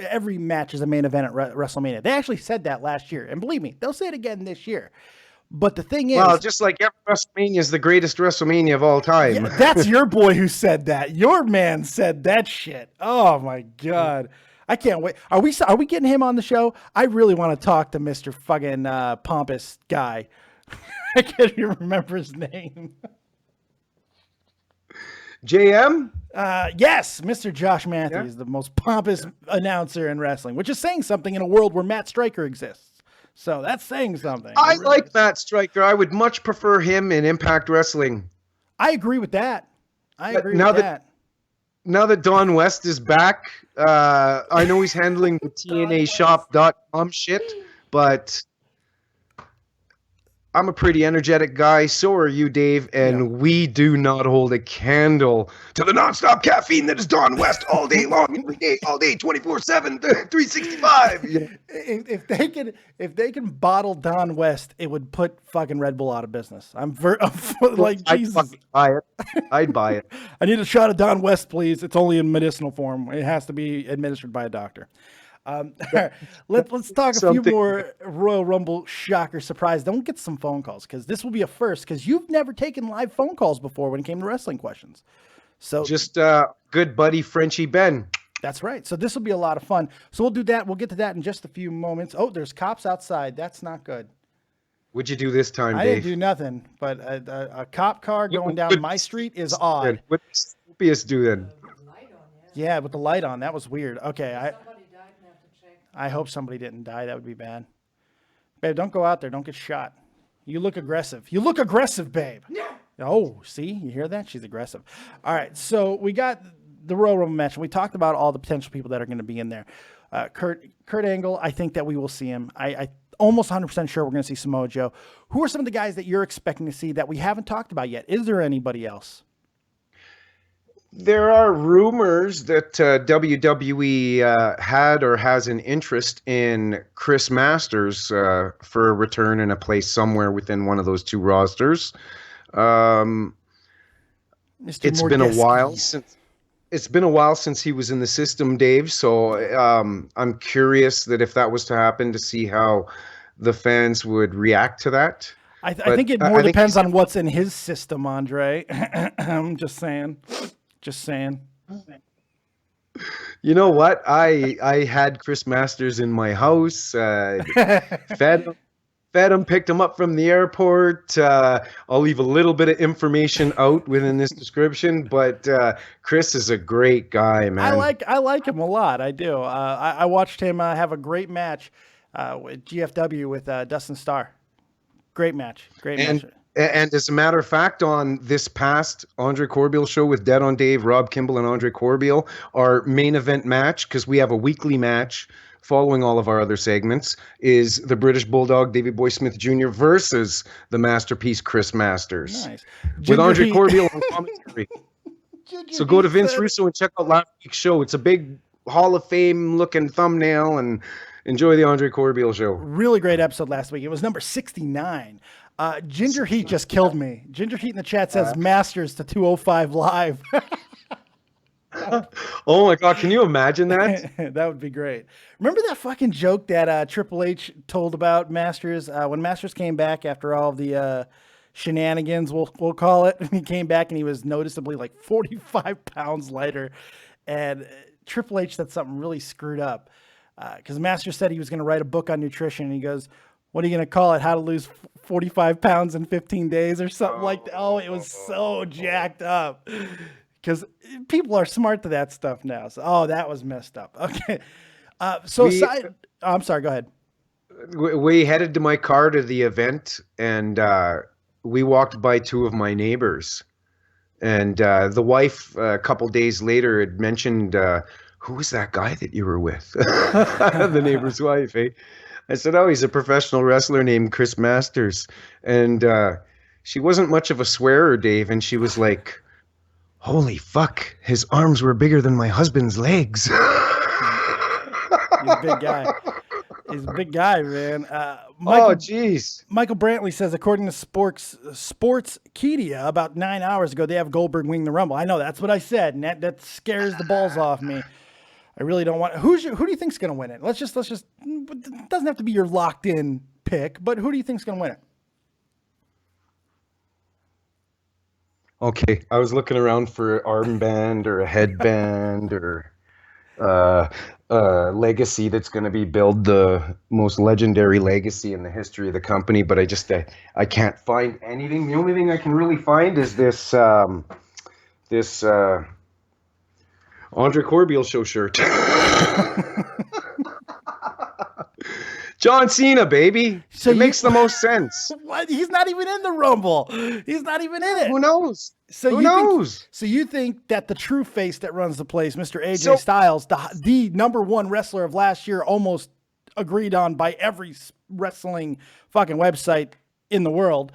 Speaker 2: Every match is a main event at WrestleMania. They actually said that last year. And believe me, they'll say it again this year. But the thing is...
Speaker 3: Well, just like every WrestleMania is the greatest WrestleMania of all time.
Speaker 2: Yeah, that's your boy who said that. Your man said that shit. Oh, my God. I can't wait. Are we getting him on the show? I really want to talk to Mr. fucking pompous guy. I can't even remember his name.
Speaker 3: JM?
Speaker 2: Yes, Mr. Josh Matthews, the most pompous announcer in wrestling, which is saying something in a world where Matt Stryker exists. So that's saying something.
Speaker 3: I like Matt Stryker. I would much prefer him in Impact Wrestling.
Speaker 2: I agree with that.
Speaker 3: Now that Don West is back, I know he's handling the TNAshop.com shit, but I'm a pretty energetic guy. So are you, Dave, and we do not hold a candle to the nonstop caffeine that is Don West all day long, every day, all day, 24/7, 365. Yeah.
Speaker 2: If they can bottle Don West, it would put fucking Red Bull out of business. I'm like, Jesus.
Speaker 3: I'd buy it.
Speaker 2: I need a shot of Don West, please. It's only in medicinal form. It has to be administered by a doctor. Let's talk a few more Royal Rumble shocker surprise. Don't get some phone calls, because this will be a first, because you've never taken live phone calls before when it came to wrestling questions. So
Speaker 3: just good buddy Frenchie Ben.
Speaker 2: That's right. So this will be a lot of fun. So we'll do that. We'll get to that in just a few moments. Oh, there's cops outside. That's not good.
Speaker 3: What'd you do this time,
Speaker 2: I
Speaker 3: Dave?
Speaker 2: didn't do nothing, but a cop car going down my street is odd.
Speaker 3: What did Scorpius do then?
Speaker 2: Yeah, with the light on. That was weird. Okay, I hope somebody didn't die. That would be bad. Babe, don't go out there. Don't get shot. You look aggressive. You look aggressive, babe. Yeah. Oh, see? You hear that? She's aggressive. All right, so we got the Royal Rumble match. We talked about all the potential people that are going to be in there. Kurt Angle, I think that we will see him. I almost 100% sure we're going to see Samoa Joe. Who are some of the guys that you're expecting to see that we haven't talked about yet? Is there anybody else?
Speaker 3: There are rumors that WWE had or has an interest in Chris Masters for a return in a place somewhere within one of those two rosters. It's been a while since he was in the system, Dave. So I'm curious that if that was to happen, to see how the fans would react to that.
Speaker 2: I think it more depends on what's in his system, Andre. I'm just saying. Just saying.
Speaker 3: You know what? I had Chris Masters in my house. Fed him, picked him up from the airport. I'll leave a little bit of information out within this description, but Chris is a great guy, man.
Speaker 2: I like him a lot. I do. I watched him have a great match with GFW with Dustin Starr. Great match. Match.
Speaker 3: And as a matter of fact, on this past Andre Corbeil show with Dead on Dave, Rob Kimball, and Andre Corbeil, our main event match, because we have a weekly match following all of our other segments, is the British Bulldog Davey Boy Smith Jr. versus the masterpiece Chris Masters.
Speaker 2: Nice.
Speaker 3: With Andre Corbeil on commentary. So go to Vince Russo and check out last week's show. It's a big Hall of Fame looking thumbnail, and enjoy the Andre Corbeil show.
Speaker 2: Really great episode last week. It was number 69. Ginger Heat just killed me. Ginger Heat in the chat says Masters to 205 live.
Speaker 3: Oh my God, can you imagine that?
Speaker 2: That would be great. Remember that fucking joke that Triple H told about Masters when Masters came back after all of the shenanigans, we'll call it. He came back and he was noticeably like 45 pounds lighter. And Triple H said something really screwed up because Masters said he was going to write a book on nutrition. And he goes, what are you going to call it? How to lose 45 pounds in 15 days or something like that. Oh, it was so jacked up because people are smart to that stuff now. So, that was messed up. Okay. I'm sorry, go ahead.
Speaker 3: We headed to my car to the event, and we walked by two of my neighbors. And the wife, a couple days later, had mentioned, who was that guy that you were with? The neighbor's wife, eh? I said, oh, he's a professional wrestler named Chris Masters. And she wasn't much of a swearer, Dave. And she was like, holy fuck, his arms were bigger than my husband's legs.
Speaker 2: He's a big guy. He's a big guy, man.
Speaker 3: Jeez.
Speaker 2: Michael Brantley says, according to Sportskeeda, about 9 hours ago, they have Goldberg wing the Rumble. I know, that's what I said, and that scares the balls off me. I really don't want. Who do you think's going to win it? Let's just. It doesn't have to be your locked in pick, but who do you think's going to win it?
Speaker 3: Okay, I was looking around for an armband or a headband or legacy that's going to be build the most legendary legacy in the history of the company. But I can't find anything. The only thing I can really find is this Andre Corbeil Show shirt. John Cena, baby. So it makes the most sense.
Speaker 2: What? He's not even in the Rumble. He's not even in it.
Speaker 3: Who knows?
Speaker 2: So
Speaker 3: Who knows?
Speaker 2: So you think that the true face that runs the place, Mr. AJ Styles, the number one wrestler of last year, almost agreed on by every wrestling fucking website in the world,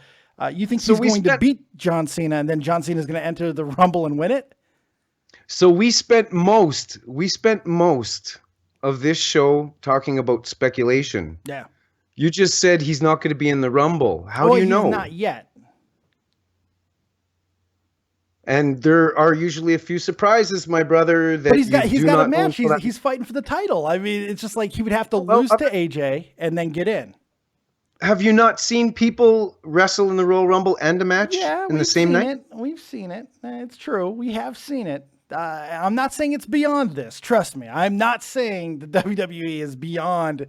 Speaker 2: you think he's going to beat John Cena, and then John Cena is going to enter the Rumble and win it?
Speaker 3: So we spent most of this show talking about speculation.
Speaker 2: Yeah.
Speaker 3: You just said he's not going to be in the Rumble. How do you know?
Speaker 2: Not yet.
Speaker 3: And there are usually a few surprises, my brother. That
Speaker 2: but he's got a match. He's fighting for the title. I mean, it's just like he would have to lose to AJ and then get in.
Speaker 3: Have you not seen people wrestle in the Royal Rumble and a match in the same night?
Speaker 2: We've seen it. It's true. We have seen it. I'm not saying it's beyond this. Trust me. I'm not saying the WWE is beyond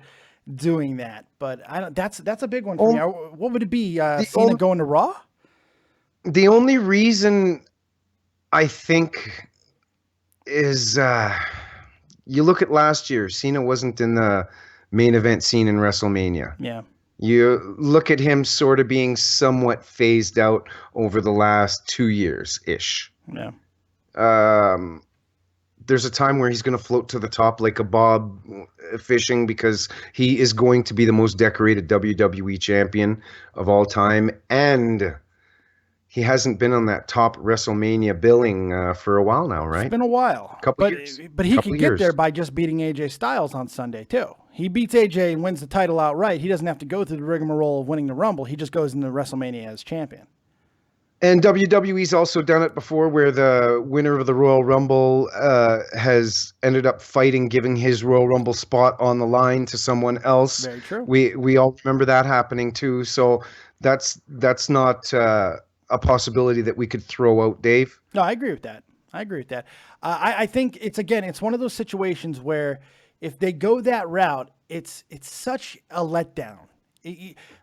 Speaker 2: doing that. But that's a big one for me. What would it be? Cena going to Raw?
Speaker 3: The only reason I think is you look at last year. Cena wasn't in the main event scene in WrestleMania.
Speaker 2: Yeah.
Speaker 3: You look at him sort of being somewhat phased out over the last 2 years-ish.
Speaker 2: Yeah.
Speaker 3: There's a time where he's going to float to the top like a bob fishing because he is going to be the most decorated WWE champion of all time. And he hasn't been on that top WrestleMania billing for a while now, right?
Speaker 2: It's been a while.
Speaker 3: Years.
Speaker 2: But he can get there by just beating AJ Styles on Sunday, too. He beats AJ and wins the title outright. He doesn't have to go through the rigmarole of winning the Rumble. He just goes into WrestleMania as champion.
Speaker 3: And WWE's also done it before where the winner of the Royal Rumble has ended up giving his Royal Rumble spot on the line to someone else.
Speaker 2: Very true.
Speaker 3: We all remember that happening too. So that's not a possibility that we could throw out, Dave.
Speaker 2: No, I agree with that. I think it's one of those situations where if they go that route, it's such a letdown.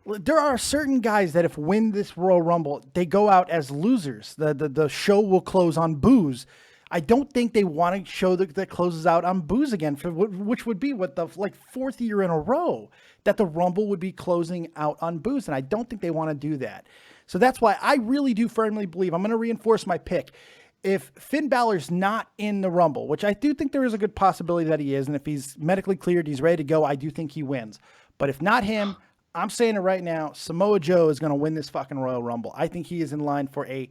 Speaker 2: There are certain guys that if win this Royal Rumble, they go out as losers. The show will close on booze. I don't think they want a show that closes out on booze again, which would be the fourth year in a row that the Rumble would be closing out on booze, and I don't think they want to do that. So that's why I really do firmly believe, I'm going to reinforce my pick. If Finn Balor's not in the Rumble, which I do think there is a good possibility that he is, and if he's medically cleared, he's ready to go, I do think he wins. But if not him, I'm saying it right now, Samoa Joe is going to win this fucking Royal Rumble. I think he is in line for a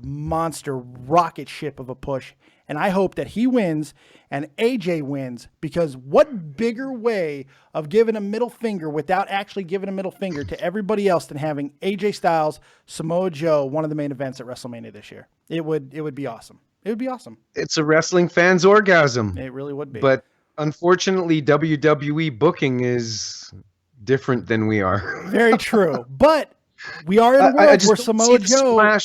Speaker 2: monster rocket ship of a push, and I hope that he wins and AJ wins, because what bigger way of giving a middle finger without actually giving a middle finger to everybody else than having AJ Styles, Samoa Joe, one of the main events at WrestleMania this year? It would be awesome. It would be awesome.
Speaker 3: It's a wrestling fan's orgasm.
Speaker 2: It really would be.
Speaker 3: But unfortunately, WWE booking is different than we are.
Speaker 2: Very true. But we are in a world where Samoa Joe...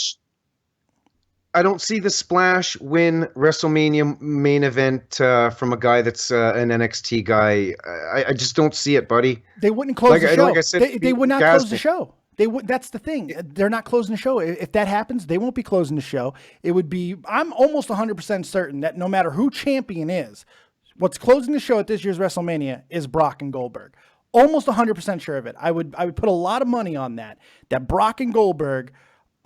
Speaker 3: I don't see the splash win WrestleMania main event from a guy that's an NXT guy. I just don't see it, buddy.
Speaker 2: They wouldn't close the show.
Speaker 3: Like I said,
Speaker 2: they would not close the show. They would. That's the thing. They're not closing the show. If that happens, they won't be closing the show. It would be. I'm almost 100% certain that no matter who champion is, what's closing the show at this year's WrestleMania is Brock and Goldberg. Almost 100% sure of it. I would put a lot of money on that Brock and Goldberg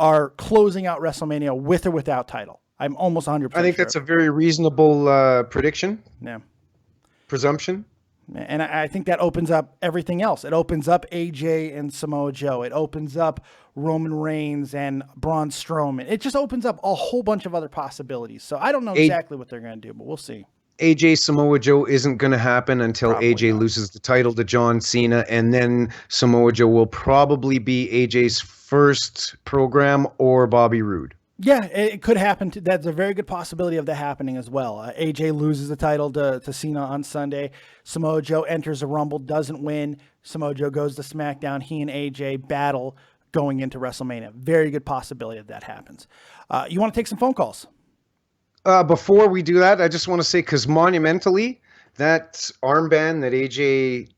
Speaker 2: are closing out WrestleMania with or without title. I'm almost 100%
Speaker 3: I think
Speaker 2: sure.
Speaker 3: That's a very reasonable prediction.
Speaker 2: Yeah.
Speaker 3: Presumption.
Speaker 2: And I think that opens up everything else. It opens up AJ and Samoa Joe. It opens up Roman Reigns and Braun Strowman. It just opens up a whole bunch of other possibilities. So I don't know exactly what they're going to do, but we'll see.
Speaker 3: AJ Samoa Joe isn't going to happen until
Speaker 2: Probably
Speaker 3: AJ
Speaker 2: not.
Speaker 3: loses the title to John Cena, and then Samoa Joe will probably be AJ's first program or Bobby Roode.
Speaker 2: Yeah, it could happen. That's a very good possibility of that happening as well. AJ loses the title to Cena on Sunday. Samoa Joe enters a Rumble, doesn't win. Samoa Joe goes to SmackDown. He and AJ battle going into WrestleMania. Very good possibility of that happens. You want to take some phone calls?
Speaker 3: Before we do that, I just want to say, because monumentally, that armband that AJ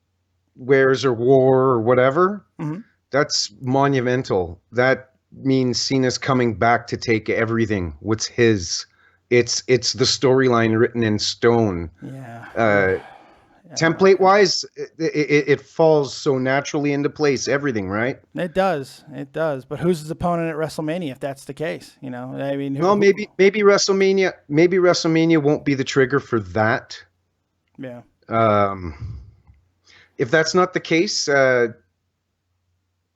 Speaker 3: wears or wore or whatever, that's monumental. That means Cena's coming back to take everything. What's his? It's the storyline written in stone.
Speaker 2: Yeah.
Speaker 3: Template wise, it falls so naturally into place. Everything, right?
Speaker 2: It does. But who's his opponent at WrestleMania if that's the case? You know, I mean,
Speaker 3: well, maybe WrestleMania. Maybe WrestleMania won't be the trigger for that.
Speaker 2: Yeah.
Speaker 3: If that's not the case,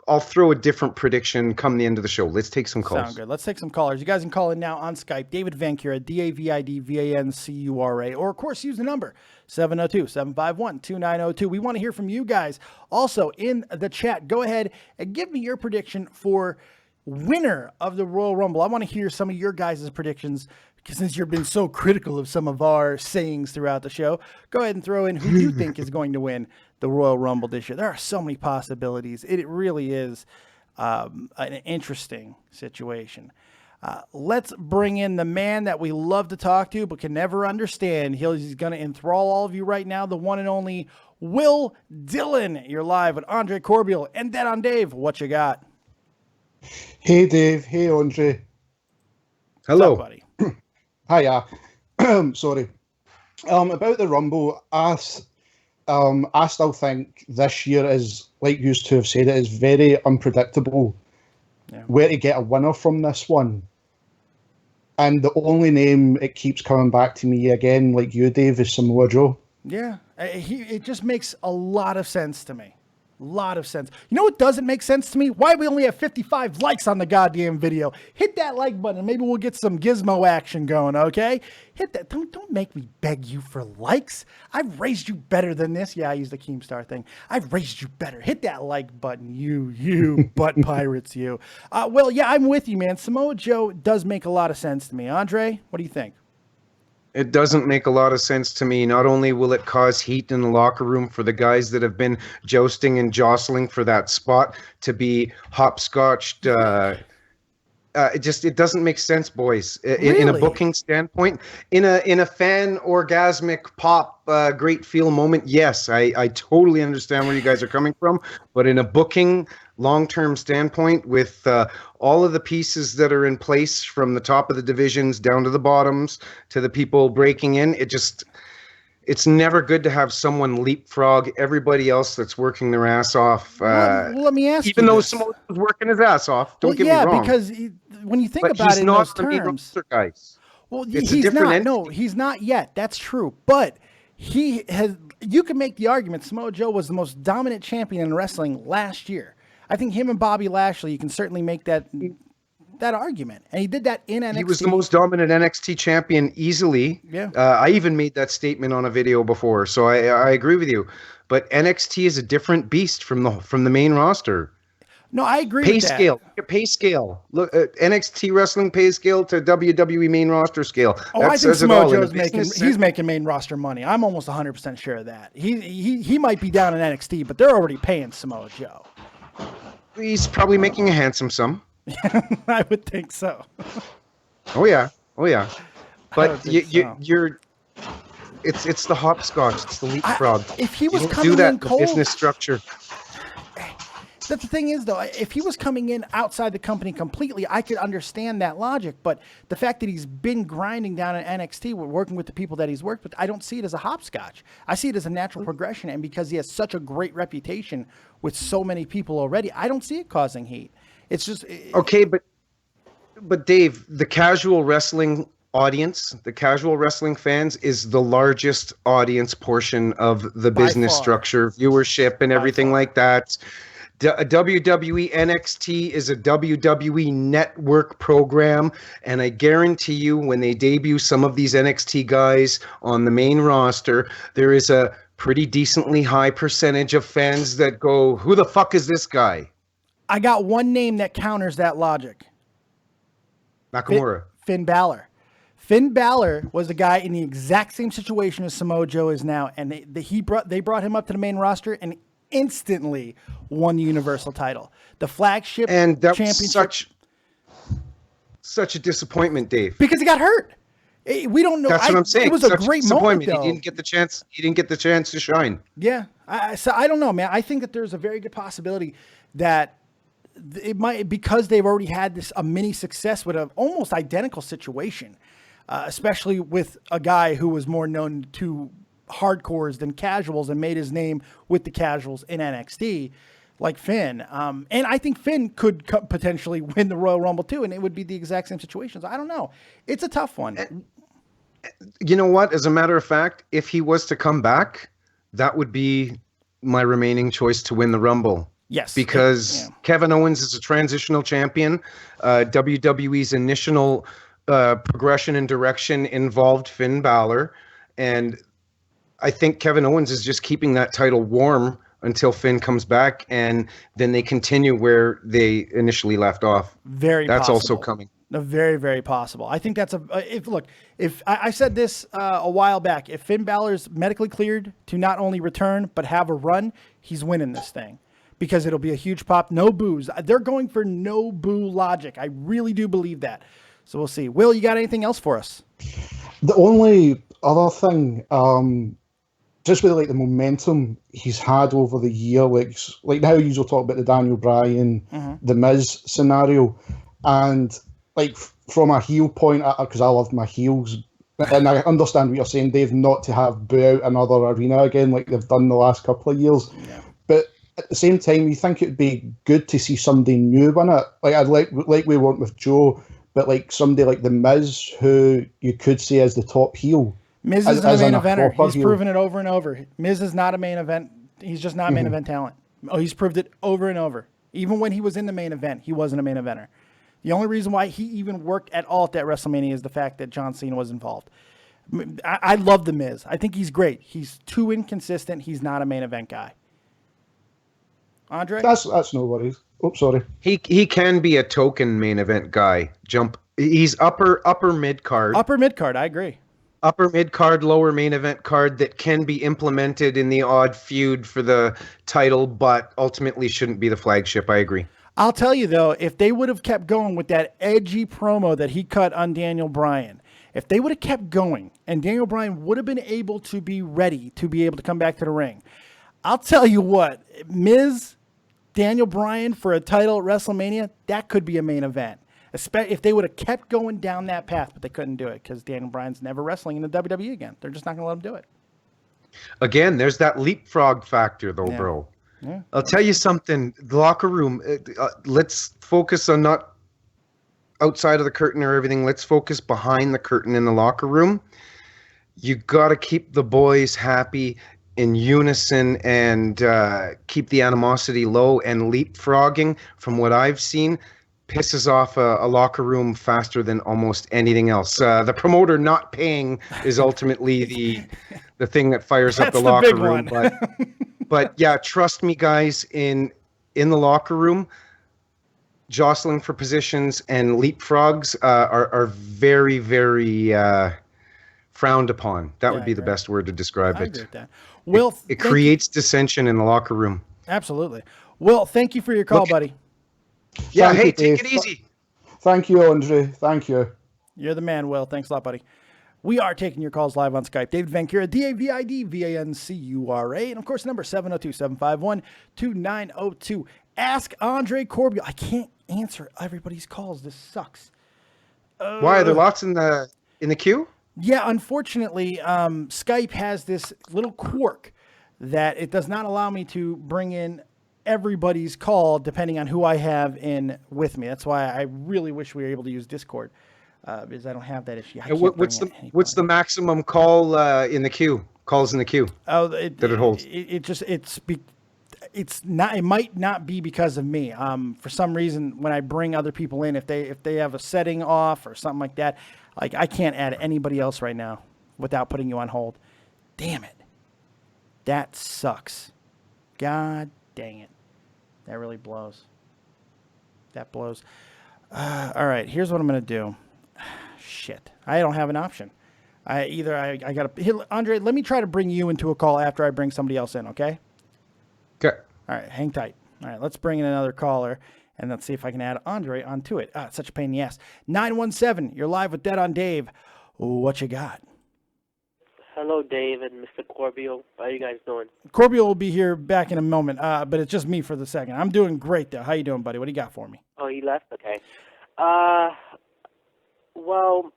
Speaker 3: I'll throw a different prediction come the end of the show. Let's take some calls.
Speaker 2: Sound good. Let's take some callers. You guys can call in now on Skype. David Vancura, DavidVancura, or of course use the number 702-751-2902. We want to hear from you guys. Also in the chat, go ahead and give me your prediction for winner of the Royal Rumble. I want to hear some of your guys' predictions since you've been so critical of some of our sayings throughout the show. Go ahead and throw in who you think is going to win the Royal Rumble this year. There are so many possibilities. It really is an interesting situation. Let's bring in the man that we love to talk to but can never understand. He's going to enthrall all of you right now, the one and only Will Dillon. You're live with Andre Corbeil and Dead on Dave. What you got?
Speaker 4: Hey, Dave. Hey, Andre.
Speaker 3: Hello.
Speaker 2: What's up, buddy?
Speaker 4: Hiya. Sorry. About the Rumble, I still think this year is, like you two have said, it is very unpredictable where to get a winner from this one. And the only name it keeps coming back to me again, like you, Dave, is Samoa Joe.
Speaker 2: Yeah, it just makes a lot of sense to me. Lot of sense. You know what doesn't make sense to me? Why we only have 55 likes on the goddamn video. Hit that like button and maybe we'll get some gizmo action going, okay? Hit that. Don't make me beg you for likes. I've raised you better than this. Yeah, I used the Keemstar thing. I've raised you better. Hit that like button, you butt pirates, you. Well, yeah, I'm with you, man. Samoa Joe does make a lot of sense to me. Andre, what do you think?
Speaker 3: It doesn't make a lot of sense to me. Not only will it cause heat in the locker room for the guys that have been jousting and jostling for that spot to be hopscotched. It doesn't make sense, boys. In a booking standpoint, in a fan orgasmic pop great feel moment, yes, I totally understand where you guys are coming from. But in a booking long-term standpoint, with all of the pieces that are in place from the top of the divisions down to the bottoms to the people breaking in, it's never good to have someone leapfrog everybody else that's working their ass off.
Speaker 2: Well, let me ask you.
Speaker 3: Even though someone was working his ass off, don't get me wrong.
Speaker 2: Yeah, because when you think about it in those terms,
Speaker 3: guys.
Speaker 2: Well,
Speaker 3: it's
Speaker 2: he's not.
Speaker 3: entity.
Speaker 2: No, he's not yet. That's true. But he has. You can make the argument Samoa Joe was the most dominant champion in wrestling last year. I think him and Bobby Lashley, you can certainly make that argument. And he did that in NXT.
Speaker 3: He was the most dominant NXT champion easily.
Speaker 2: Yeah.
Speaker 3: I even made that statement on a video before, so I agree with you. But NXT is a different beast from the main roster.
Speaker 2: No, I agree with that.
Speaker 3: Pay scale. Look, NXT wrestling pay scale to WWE main roster scale.
Speaker 2: Oh, I think Samoa Joe's making main roster money. I'm almost 100% sure of that. He might be down in NXT, but they're already paying Samoa Joe.
Speaker 3: He's probably making a handsome sum.
Speaker 2: I would think so.
Speaker 3: Oh yeah. But you're. It's the hopscotch. It's the leapfrog.
Speaker 2: If he was
Speaker 3: you don't
Speaker 2: coming
Speaker 3: do that
Speaker 2: in cold,
Speaker 3: business structure.
Speaker 2: That's the thing is, though, if he was coming in outside the company completely, I could understand that logic. But the fact that he's been grinding down at NXT, working with the people that he's worked with, I don't see it as a hopscotch. I see it as a natural progression. And because he has such a great reputation with so many people already, I don't see it causing heat. It's just...
Speaker 3: Okay, but Dave, the casual wrestling audience, the casual wrestling fans is the largest audience portion of the business structure, viewership, and everything like that. WWE NXT is a WWE network program, and I guarantee you when they debut some of these NXT guys on the main roster, there is a pretty decently high percentage of fans that go, who the fuck is this guy?
Speaker 2: I got one name that counters that logic.
Speaker 3: Nakamura.
Speaker 2: Finn Balor. Finn Balor was the guy in the exact same situation as Samoa Joe is now, and they brought him up to the main roster and instantly won the Universal title, the flagship
Speaker 3: and that
Speaker 2: championship.
Speaker 3: Was such a disappointment, Dave,
Speaker 2: because he got hurt. We don't know.
Speaker 3: That's what I'm saying.
Speaker 2: It was a great moment, though.
Speaker 3: He didn't get the chance. He didn't get the chance to shine.
Speaker 2: Yeah. So I don't know, man. I think that there's a very good possibility that it might, because they've already had a mini success with an almost identical situation, especially with a guy who was more known to hardcores than casuals and made his name with the casuals in NXT, like Finn. And I think Finn could potentially win the Royal Rumble too, and it would be the exact same situation. So I don't know. It's a tough one.
Speaker 3: You know what? As a matter of fact, if he was to come back, that would be my remaining choice to win the Rumble.
Speaker 2: Yes.
Speaker 3: Because Kevin Owens is a transitional champion. WWE's initial progression and direction involved Finn Balor. And I think Kevin Owens is just keeping that title warm until Finn comes back, and then they continue where they initially left off. That's also coming.
Speaker 2: Very, very possible. I think that's if I said this a while back, if Finn Balor's medically cleared to not only return, but have a run, he's winning this thing because it'll be a huge pop. No boos. They're going for no boo logic. I really do believe that. So we'll see. Will, you got anything else for us?
Speaker 4: The only other thing, just with like the momentum he's had over the year, like now you talk about the Daniel Bryan, the Miz scenario, and like from a heel point, because I love my heels, and I understand what you're saying, Dave, not to have boo out another arena again like they've done the last couple of years. Yeah. But at the same time, you think it'd be good to see somebody new win it. Like I'd like we want with Joe, but like somebody like the Miz, who you could see as the top heel.
Speaker 2: Miz is a main eventer. He's proven it over and over. Miz is not a main event. He's just not main event talent. Oh, he's proved it over and over. Even when he was in the main event, he wasn't a main eventer. The only reason why he even worked at all at that WrestleMania is the fact that John Cena was involved. I love the Miz. I think he's great. He's too inconsistent. He's not a main event guy. Andre?
Speaker 4: That's no worries. Oh, sorry.
Speaker 3: He can be a token main event guy. He's upper mid card.
Speaker 2: Upper mid card, I agree.
Speaker 3: Upper mid card, lower main event card that can be implemented in the odd feud for the title, but ultimately shouldn't be the flagship. I agree.
Speaker 2: I'll tell you, though, if they would have kept going with that edgy promo that he cut on Daniel Bryan, if they would have kept going and Daniel Bryan would have been able to be ready to be able to come back to the ring, I'll tell you what, Miz, Daniel Bryan for a title at WrestleMania, that could be a main event. If they would have kept going down that path, but they couldn't do it because Daniel Bryan's never wrestling in the WWE again. They're just not going to let him do it.
Speaker 3: Again, there's that leapfrog factor, though, bro. Yeah. I'll tell you something. The locker room, let's focus on not outside of the curtain or everything. Let's focus behind the curtain in the locker room. You got to keep the boys happy in unison and keep the animosity low. And leapfrogging, from what I've seen, pisses off a locker room faster than almost anything else. The promoter not paying is ultimately the thing that fires up the locker room. But yeah, trust me, guys, in the locker room, jostling for positions and leapfrogs are very, very frowned upon. That would be the best word to describe it.
Speaker 2: I agree with that. Will,
Speaker 3: it creates dissension in the locker room.
Speaker 2: Absolutely. Will, thank you for your call, buddy.
Speaker 3: Yeah, hey, take it easy.
Speaker 4: Thank you, Andre. Thank you.
Speaker 2: You're the man, Will. Thanks a lot, buddy. We are taking your calls live on Skype. David Vancura, DavidVancura. And, of course, number 702-751-2902. Ask Andre Corbeil. I can't answer everybody's calls. This sucks.
Speaker 3: Why? Are there lots in the queue?
Speaker 2: Yeah, unfortunately, Skype has this little quirk that it does not allow me to bring in everybody's call depending on who I have in with me. That's why I really wish we were able to use Discord. Because I don't have that issue.
Speaker 3: What's the maximum call in the queue? Calls in the queue.
Speaker 2: Oh,
Speaker 3: that it holds.
Speaker 2: It's not. It might not be because of me. For some reason, when I bring other people in, if they have a setting off or something like that, like I can't add anybody else right now without putting you on hold. Damn it. That sucks. God dang it. That really blows. That blows. All right. Here's what I'm gonna do. Shit. I don't have an option. I got to... Andre, let me try to bring you into a call after I bring somebody else in, okay?
Speaker 3: Okay.
Speaker 2: All right, hang tight. All right, let's bring in another caller, and let's see if I can add Andre onto it. It's such a pain in the ass. 917, you're live with Dead on Dave. What you got?
Speaker 5: Hello, Dave and Mr. Corbiell. How are you guys doing?
Speaker 2: Corbiell will be here back in a moment, but it's just me for the second. I'm doing great, though. How you doing, buddy? What do you got for me?
Speaker 5: Oh, he left? Okay. Well,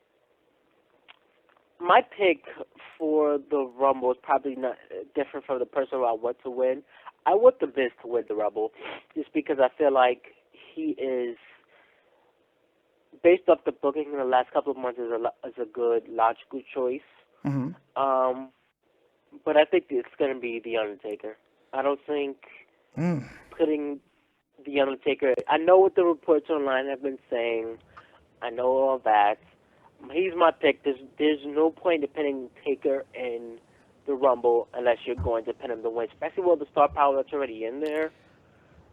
Speaker 5: my pick for the Rumble is probably not different from the person who I want to win. I want the Miz to win the Rumble just because I feel like he is, based off the booking in the last couple of months, is a good, logical choice.
Speaker 2: Mm-hmm.
Speaker 5: But I think it's going to be The Undertaker. I don't think putting The Undertaker... I know what the reports online have been saying. I know all that. He's my pick. There's no point in pinning Taker in the Rumble unless you're going to pin him to win, especially with the star power that's already in there.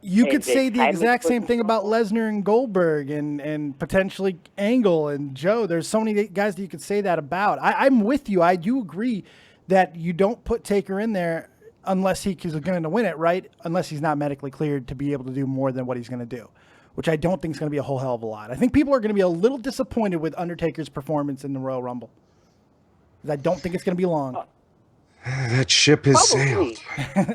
Speaker 2: You could say the exact same thing about Lesnar and Goldberg and potentially Angle and Joe. There's so many guys that you could say that about. I'm with you. I do agree that you don't put Taker in there unless he's going to win it, right? Unless he's not medically cleared to be able to do more than what he's going to do, which I don't think is going to be a whole hell of a lot. I think people are going to be a little disappointed with Undertaker's performance in the Royal Rumble. I don't think it's going to be long.
Speaker 3: That ship has sailed.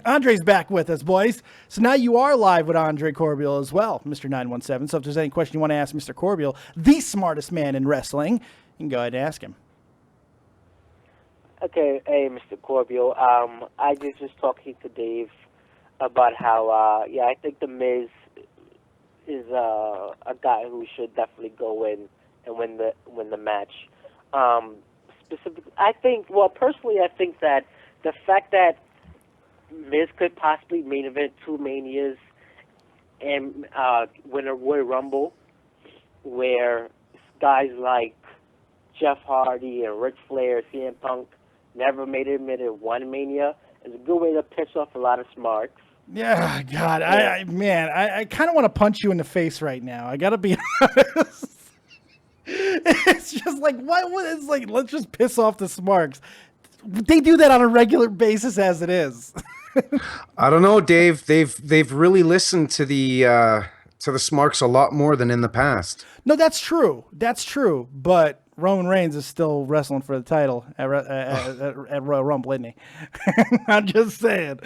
Speaker 2: Andre's back with us, boys. So now you are live with Andre Corbeil as well, Mr. 917. So if there's any question you want to ask Mr. Corbeil, the smartest man in wrestling, you can go ahead and ask him.
Speaker 5: Okay, hey, Mr. Corbiell. I just was talking to Dave about how, I think The Miz is a guy who should definitely go in and win the match. Specifically, personally, I think that the fact that Miz could possibly main event 2 Manias and win a Royal Rumble, where guys like Jeff Hardy and Ric Flair, CM Punk never made it in 1 Mania, is a good way to piss off a lot of smarks.
Speaker 2: Yeah, God, I kind of want to punch you in the face right now. I gotta be honest. It's just like, it's like, let's just piss off the smarks. They do that on a regular basis as it is.
Speaker 3: I don't know, Dave. They've really listened to the smarks a lot more than in the past.
Speaker 2: No, that's true. That's true. But Roman Reigns is still wrestling for the title at Royal Rumble, isn't he? I'm just saying.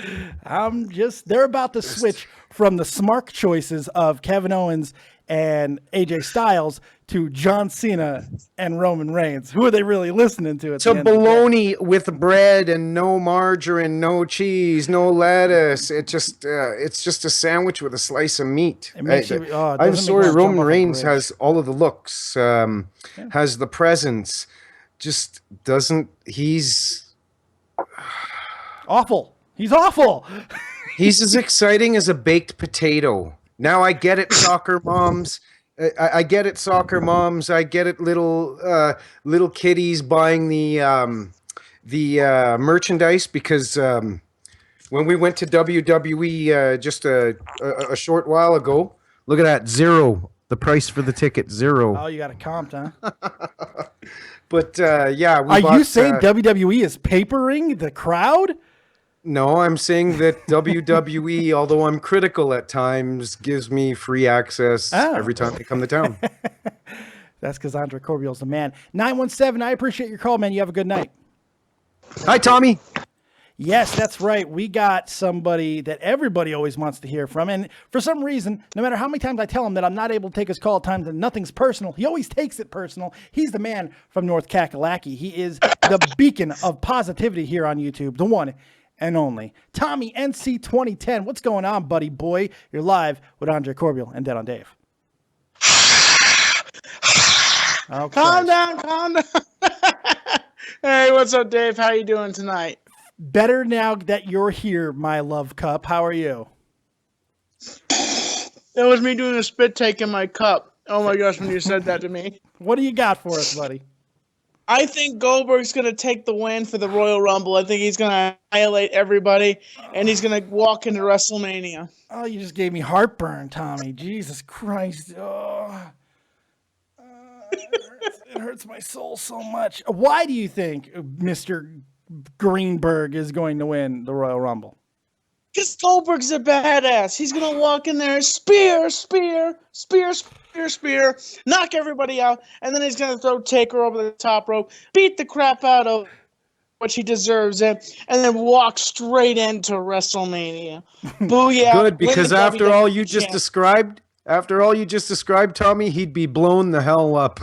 Speaker 2: They're about to switch from the smark choices of Kevin Owens and AJ Styles to John Cena and Roman Reigns. Who are they really listening to?
Speaker 3: To bologna with bread and no margarine, no cheese, no lettuce. It's just a sandwich with a slice of meat. I'm sorry, Roman Reigns has all of the looks, has the presence, just doesn't. He's
Speaker 2: awful. He's awful.
Speaker 3: He's as exciting as a baked potato. Now I get it, soccer moms. I get it, soccer moms. I get it, little kiddies buying the merchandise because when we went to WWE just a short while ago, look at that, $0. The price for the ticket, $0.
Speaker 2: Oh, you got a comp, huh?
Speaker 3: But yeah,
Speaker 2: are you saying WWE is papering the crowd?
Speaker 3: No, I'm saying that WWE, although I'm critical at times, gives me free access every time they come to town.
Speaker 2: That's because Andre Corbeil's the man. 917, I appreciate your call, man. You have a good night.
Speaker 3: Hi, Tommy.
Speaker 2: Yes, that's right. We got somebody that everybody always wants to hear from. And for some reason, no matter how many times I tell him that I'm not able to take his call at times and nothing's personal, he always takes it personal. He's the man from North Kakalaki. He is the beacon of positivity here on YouTube, the one and only Tommy NC 2010. What's going on, buddy boy? You're live with Andre Corbeil and Dead on Dave.
Speaker 6: Oh, calm down. Hey, what's up, Dave? How you doing tonight?
Speaker 2: Better now that you're here, my love cup. How are you?
Speaker 6: That was me doing a spit take in my cup. Oh my gosh, when you said that to me.
Speaker 2: What do you got for us, buddy?
Speaker 6: I think Goldberg's going to take the win for the Royal Rumble. I think he's going to annihilate everybody, and he's going to walk into WrestleMania.
Speaker 2: Oh, you just gave me heartburn, Tommy. Jesus Christ. Oh. It hurts my soul so much. Why do you think Mr. Greenberg is going to win the Royal Rumble?
Speaker 6: Because Goldberg's a badass. He's going to walk in there, spear, spear, spear, spear, spear, knock everybody out, and then he's going to throw Taker over the top rope, beat the crap out of which he deserves it, and then walk straight into WrestleMania. Booyah.
Speaker 3: Good, because after all you just
Speaker 6: described,
Speaker 3: described, Tommy, he'd be blown the hell up.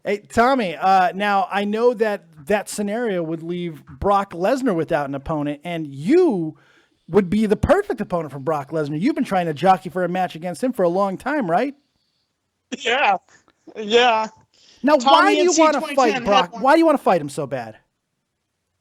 Speaker 2: Hey, Tommy, now I know that scenario would leave Brock Lesnar without an opponent, and you would be the perfect opponent for Brock Lesnar. You've been trying to jockey for a match against him for a long time, right?
Speaker 6: Yeah. Yeah.
Speaker 2: Now,
Speaker 6: Tommy
Speaker 2: why do you want to fight Brock? Why do you want to fight him so bad?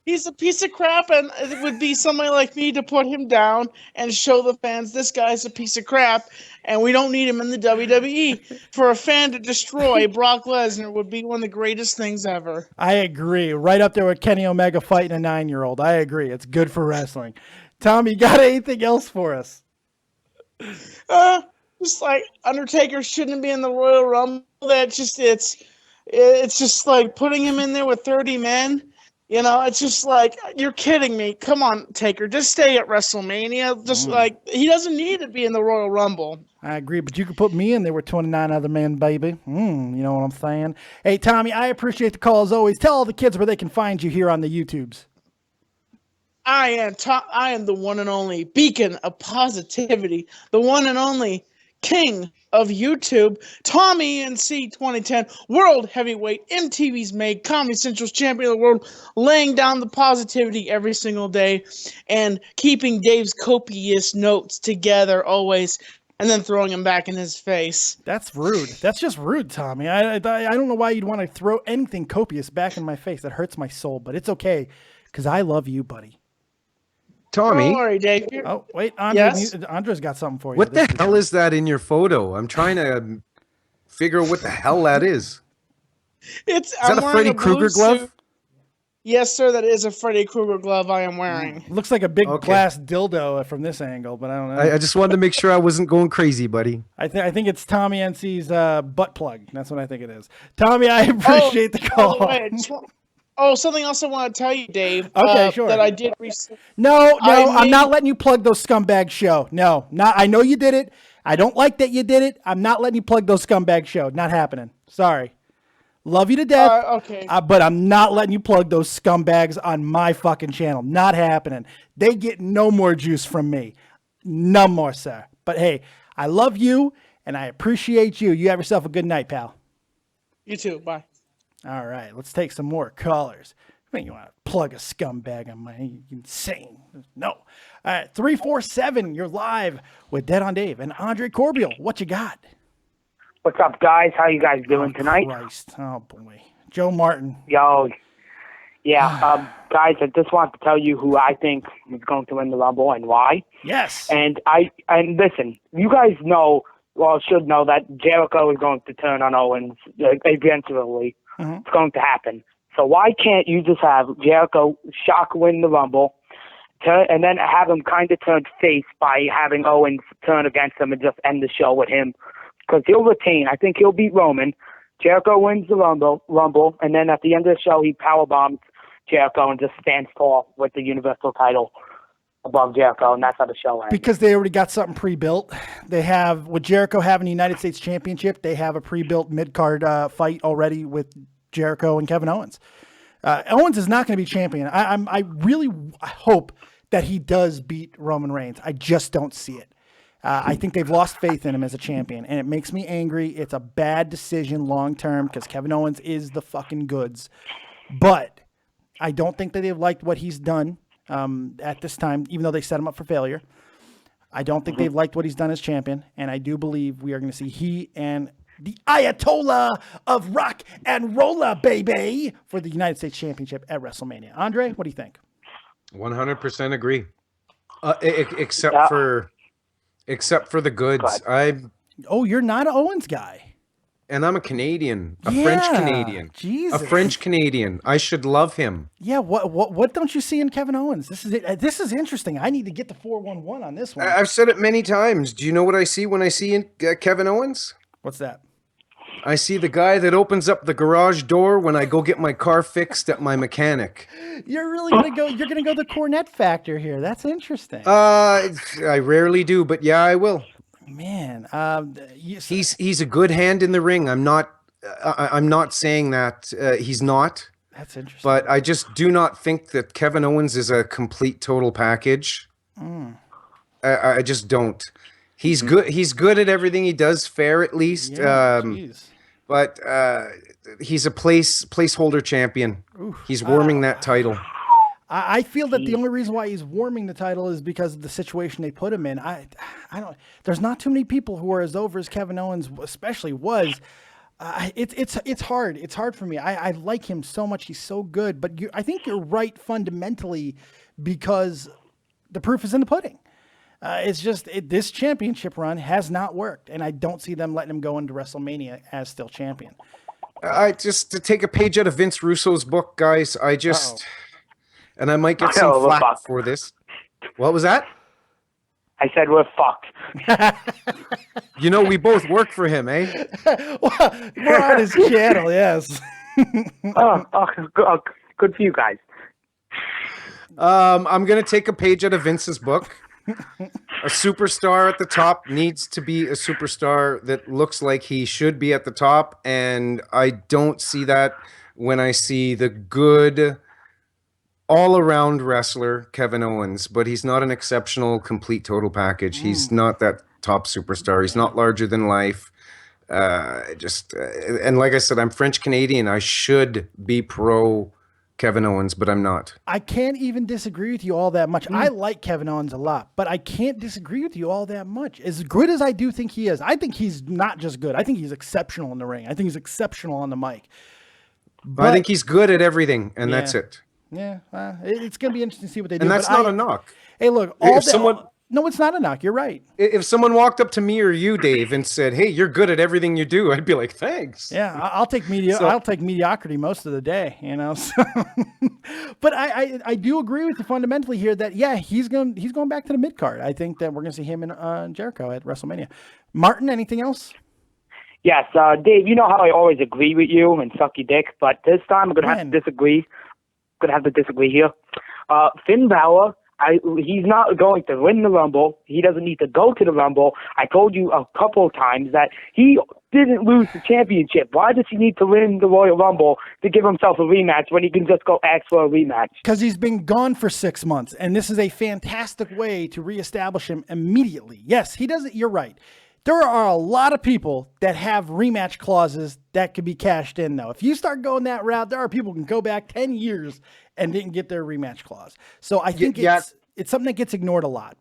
Speaker 6: He's a piece of crap, and it would be somebody like me to put him down and show the fans this guy's a piece of crap, and we don't need him in the WWE. For a fan to destroy Brock Lesnar would be one of the greatest things ever.
Speaker 2: I agree. Right up there with Kenny Omega fighting a 9-year-old. I agree. It's good for wrestling. Tommy, you got anything else for us?
Speaker 6: Just like Undertaker shouldn't be in the Royal Rumble. It's just like putting him in there with 30 men. You know, it's just like, you're kidding me. Come on, Taker. Just stay at WrestleMania. Just like, he doesn't need to be in the Royal Rumble.
Speaker 2: I agree, but you could put me in there with 29 other men, baby. You know what I'm saying? Hey, Tommy, I appreciate the call as always. Tell all the kids where they can find you here on the YouTubes.
Speaker 6: I am the one and only beacon of positivity, the one and only king of YouTube, Tommy C 2010, world heavyweight, MTV's made, Comedy Central's champion of the world, laying down the positivity every single day and keeping Dave's copious notes together always, and then throwing them back in his face.
Speaker 2: That's rude. That's just rude, Tommy. I don't know why you'd want to throw anything copious back in my face. That hurts my soul, but it's okay because I love you, buddy.
Speaker 3: Tommy.
Speaker 6: Don't worry, Dave.
Speaker 2: Oh, wait. Andre's got something for you.
Speaker 3: What the hell is that in your photo? I'm trying to figure out what the hell that is.
Speaker 6: Is
Speaker 3: that a Freddy Krueger glove?
Speaker 6: Suit. Yes, sir. That is a Freddy Krueger glove I am wearing.
Speaker 2: Looks like a big glass dildo from this angle, but I don't know.
Speaker 3: I just wanted to make sure I wasn't going crazy, buddy.
Speaker 2: I think it's Tommy NC's butt plug. That's what I think it is. Tommy, I appreciate the call.
Speaker 6: Something else I want to tell you, Dave.
Speaker 2: Okay, sure.
Speaker 6: That I did recently.
Speaker 2: No, I'm not letting you plug those scumbag show. No, I know you did it. I don't like that you did it. I'm not letting you plug those scumbag show. Not happening. Sorry. Love you to death.
Speaker 6: Okay.
Speaker 2: But I'm not letting you plug those scumbags on my fucking channel. Not happening. They get no more juice from me. No more, sir. But hey, I love you and I appreciate you. You have yourself a good night, pal.
Speaker 6: You too. Bye.
Speaker 2: All right, let's take some more callers. I mean, you want to plug a scumbag on my insane? No. All right, 347, you're live with Dead on Dave and Andre Corbeil. What you got?
Speaker 7: What's up, guys? How you guys doing tonight?
Speaker 2: Christ. Oh, boy. Joe Martin.
Speaker 7: Yo. Yeah, guys, I just want to tell you who I think is going to win the Rumble and why.
Speaker 2: Yes.
Speaker 7: And listen, you guys should know that Jericho is going to turn on Owens eventually. It's going to happen. So why can't you just have Jericho shock win the Rumble, and then have him kind of turn face by having Owens turn against him and just end the show with him? Because he'll retain. I think he'll beat Roman. Jericho wins the Rumble, and then at the end of the show, he powerbombs Jericho and just stands tall with the Universal title above Jericho, and that's how the show ends.
Speaker 2: Because they already got something pre-built. They have, with Jericho having the United States Championship, they have a pre-built mid-card fight already with Jericho and Kevin Owens. Owens is not going to be champion. I really hope that he does beat Roman Reigns. I just don't see it. I think they've lost faith in him as a champion, and it makes me angry. It's a bad decision long-term because Kevin Owens is the fucking goods. But I don't think that they've liked what he's done at this time, even though they set him up for failure. I don't think they've liked what he's done as champion, and I do believe we are going to see he and the Ayatollah of rock and roller, baby, for the United States Championship at WrestleMania. Andre, what do you think?
Speaker 3: 100% agree. Except for the goods.
Speaker 2: You're not an Owens guy.
Speaker 3: And I'm a Canadian, French Canadian,
Speaker 2: Jesus.
Speaker 3: a French Canadian. I should love him.
Speaker 2: Yeah. What don't you see in Kevin Owens? This is interesting. I need to get the 411 on this one.
Speaker 3: I've said it many times. Do you know what I see when I see Kevin Owens?
Speaker 2: What's that?
Speaker 3: I see the guy that opens up the garage door when I go get my car fixed at my mechanic.
Speaker 2: You're really gonna go. You're gonna go the Cornette factor here. That's interesting.
Speaker 3: I rarely do, but yeah, I will.
Speaker 2: Man,
Speaker 3: he's a good hand in the ring. I'm not saying that he's not.
Speaker 2: That's interesting.
Speaker 3: But I just do not think that Kevin Owens is a complete total package. I just don't. He's good. He's good at everything he does, fair at least.
Speaker 2: Yeah,
Speaker 3: but he's a placeholder champion.
Speaker 2: Oof.
Speaker 3: He's warming that title.
Speaker 2: I feel that the only reason why he's warming the title is because of the situation they put him in. I don't. There's not too many people who are as over as Kevin Owens, especially was. It's hard. It's hard for me. I like him so much. He's so good. But I think you're right fundamentally because the proof is in the pudding. It's just this championship run has not worked, and I don't see them letting him go into WrestleMania as still champion.
Speaker 3: Just to take a page out of Vince Russo's book, guys. And I might get some flack for this. What was that?
Speaker 7: I said we're fucked.
Speaker 3: You know, we both work for him, eh?
Speaker 2: Well, we're on his channel, yes.
Speaker 7: Good for you guys.
Speaker 3: I'm going to take a page out of Vince's book. A superstar at the top needs to be a superstar that looks like he should be at the top, and I don't see that when I see the good all-around wrestler Kevin Owens, but he's not an exceptional, complete, total package. He's not that top superstar. He's not larger than life. And like I said, I'm French Canadian. I should be pro Kevin Owens, but I'm not.
Speaker 2: I can't even disagree with you all that much. I like Kevin Owens a lot, but I can't disagree with you all that much. As good as I do think he is, I think he's not just good. I think he's exceptional in the ring. I think he's exceptional on the mic. But
Speaker 3: I think he's good at everything, and that's it.
Speaker 2: Yeah, it's going to be interesting to see what they do.
Speaker 3: And that's not a knock.
Speaker 2: Hey, look, no, it's not a knock. You're right.
Speaker 3: If someone walked up to me or you, Dave, and said, "Hey, you're good at everything you do," I'd be like, "Thanks."
Speaker 2: Yeah, I'll take I'll take mediocrity most of the day, you know. So. But I do agree with you fundamentally here that he's going back to the mid card. I think that we're going to see him in Jericho at WrestleMania. Martin, anything else?
Speaker 7: Yes, Dave. You know how I always agree with you and suck your dick, but this time I'm going to have to disagree. Going to have to disagree here. Finn Balor. He's not going to win the Rumble. He doesn't need to go to the Rumble. I told you a couple of times that he didn't lose the championship. Why does he need to win the Royal Rumble to give himself a rematch when he can just go ask for a rematch?
Speaker 2: Because he's been gone for 6 months, and this is a fantastic way to reestablish him immediately. Yes, he does it. You're right. There are a lot of people that have rematch clauses that could be cashed in, though. If you start going that route, there are people who can go back 10 years and didn't get their rematch clause. So I think it's something that gets ignored a lot.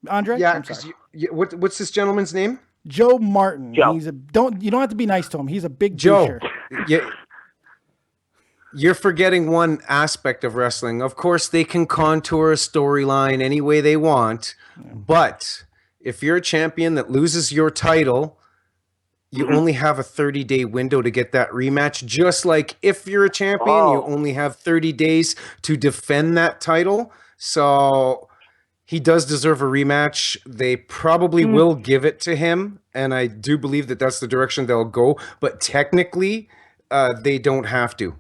Speaker 2: Andre?
Speaker 3: Yeah, because what's this gentleman's name?
Speaker 2: Joe Martin.
Speaker 7: Joe.
Speaker 2: You don't have to be nice to him. He's a big
Speaker 3: Joe.
Speaker 2: doucher.
Speaker 3: You're forgetting one aspect of wrestling. Of course, they can contour a storyline any way they want, but if you're a champion that loses your title, you only have a 30-day window to get that rematch. Just like if you're a champion, you only have 30 days to defend that title. So he does deserve a rematch. They probably will give it to him, and I do believe that that's the direction they'll go. But technically, they don't have to.